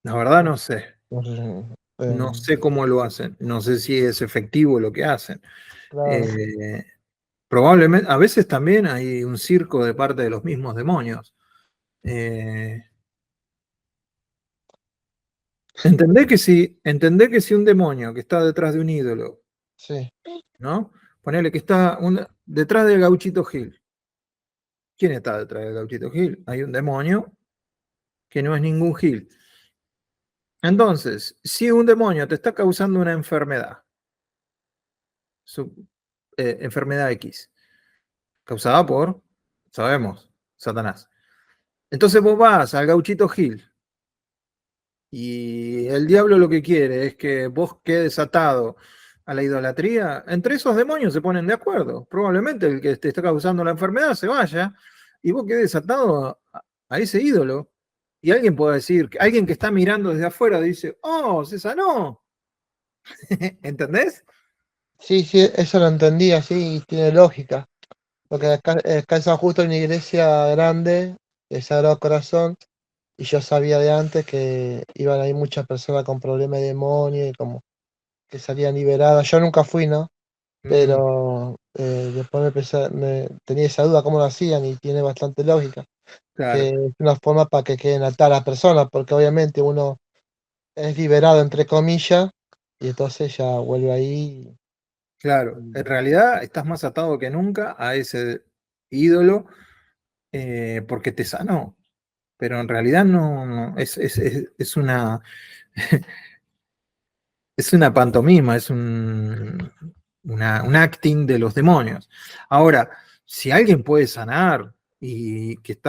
La verdad no sé. No sé, No sé cómo lo hacen. No sé si es efectivo lo que hacen. claro, Eh, Probablemente, a veces también hay un circo de parte de los mismos demonios. Eh, entendé que si un demonio que está detrás de un ídolo, sí, ¿no? Ponele que está detrás del Gauchito Gil. ¿Quién está detrás del Gauchito Gil? Hay un demonio que no es ningún Gil. Entonces, si un demonio te está causando una enfermedad, enfermedad X, causada por, sabemos, Satanás. Entonces vos vas al Gauchito Gil y el diablo lo que quiere es que vos quedes atado a la idolatría. Entre esos demonios se ponen de acuerdo. Probablemente el que te está causando la enfermedad se vaya y vos quedes atado a ese ídolo. Y alguien puede decir, alguien que está mirando desde afuera dice, oh, se sanó. ¿Entendés? sí, sí, eso lo entendí así y tiene lógica. Porque acá en San Justo hay una iglesia grande, el Sagrado Corazón, y yo sabía de antes que iban ahí muchas personas con problemas de demonio y como que salían liberadas. Yo nunca fui, ¿no? Mm, Pero después tenía esa duda cómo lo hacían y tiene bastante lógica, que claro, es una forma para que queden atadas las personas, porque obviamente uno es liberado entre comillas y entonces ya vuelve ahí. claro. En realidad estás más atado que nunca a ese ídolo porque te sanó. Pero en realidad es una, es una pantomima, es un acting de los demonios. Ahora, si alguien puede sanar y que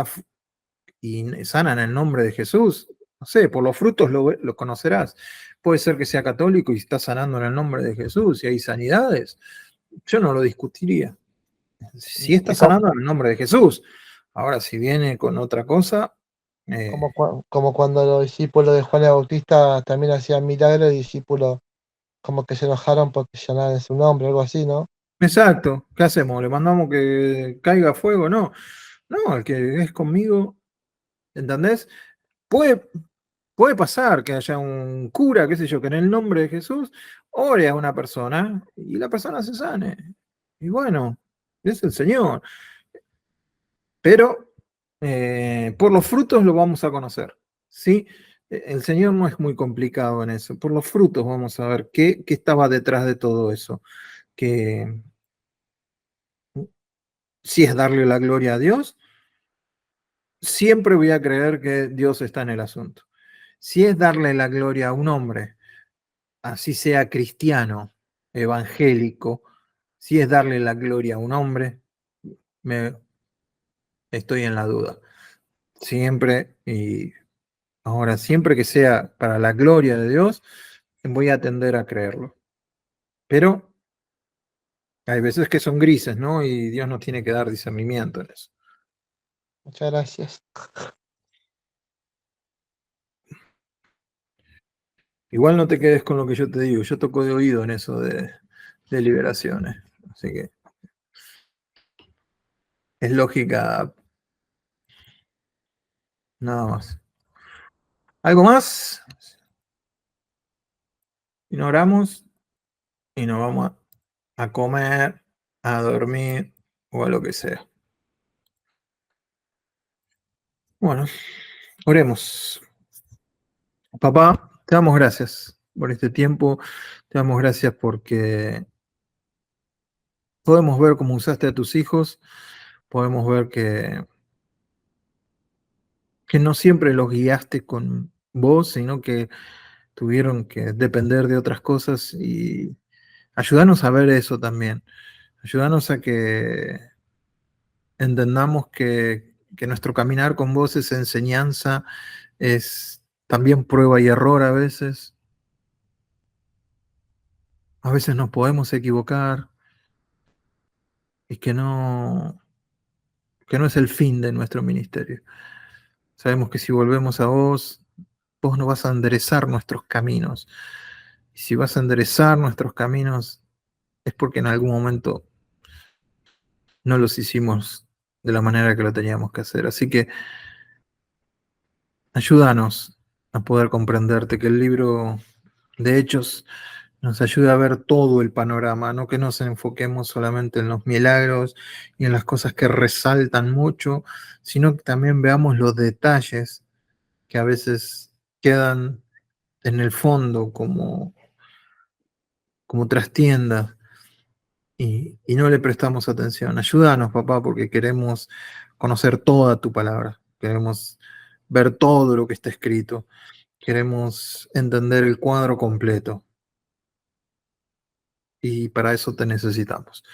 y sana en el nombre de Jesús, no sé, por los frutos lo conocerás. Puede ser que sea católico y está sanando en el nombre de Jesús y hay sanidades. Yo no lo discutiría. Si está Y co- sanando en el nombre de Jesús. Ahora, si viene con otra cosa, como cuando los discípulos de Juan el Bautista también hacían milagros, y discípulos como que se enojaron porque llamaban su nombre, algo así, ¿no? Exacto. ¿Qué hacemos? ¿Le mandamos que caiga fuego? No. No, el que es conmigo, ¿entendés? Puede, puede pasar que haya un cura, qué sé yo, que en el nombre de Jesús ore a una persona y la persona se sane. Y bueno, es el Señor. Pero por los frutos lo vamos a conocer, ¿sí? El Señor no es muy complicado en eso. Por los frutos vamos a ver qué estaba detrás de todo eso. Que si es darle la gloria a Dios, siempre voy a creer que Dios está en el asunto. Si es darle la gloria a un hombre, así sea cristiano, evangélico, si es darle la gloria a un hombre, me estoy en la duda. Siempre, y ahora siempre que sea para la gloria de Dios, voy a tender a creerlo. Pero hay veces que son grises, ¿no? Y Dios nos tiene que dar discernimiento en eso. Muchas gracias. Igual no te quedes con lo que yo te digo. Yo toco de oído en eso de liberaciones. Así que es lógica nada más. ¿Algo más? Y nos oramos y nos vamos a comer, a dormir o a lo que sea. Bueno, oremos. Papá, te damos gracias por este tiempo. Te damos gracias porque podemos ver cómo usaste a tus hijos. Podemos ver que no siempre los guiaste con vos, sino que tuvieron que depender de otras cosas y ayúdanos a ver eso también. Ayúdanos a que entendamos que nuestro caminar con vos es enseñanza, es también prueba y error a veces. A veces nos podemos equivocar y que no es el fin de nuestro ministerio. Sabemos que si volvemos a vos, vos no vas a enderezar nuestros caminos. Y si vas a enderezar nuestros caminos, es porque en algún momento no los hicimos de la manera que lo teníamos que hacer. Así que ayúdanos a poder comprenderte, que el libro de Hechos nos ayude a ver todo el panorama, no que nos enfoquemos solamente en los milagros y en las cosas que resaltan mucho, sino que también veamos los detalles que a veces quedan en el fondo como trastiendas y no le prestamos atención. Ayúdanos, papá, porque queremos conocer toda tu palabra, queremos ver todo lo que está escrito, queremos entender el cuadro completo y para eso te necesitamos.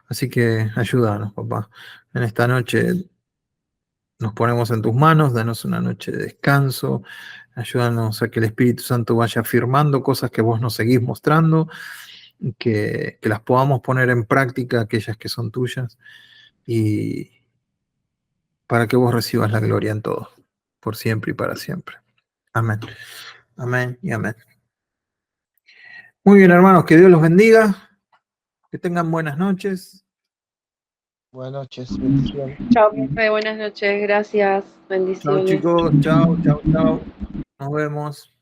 Así que ayúdanos, papá. En esta noche nos ponemos en tus manos, danos una noche de descanso, ayúdanos a que el Espíritu Santo vaya afirmando cosas que vos nos seguís mostrando, que las podamos poner en práctica, aquellas que son tuyas, y para que vos recibas la gloria en todo, por siempre y para siempre. Amén. Amén y amén. Muy bien, hermanos, que Dios los bendiga, que tengan buenas noches. Buenas noches, bendiciones. Chao, profe, buenas noches, gracias, Chao, bendiciones. chicos, chao, chao, chao. Nos vemos.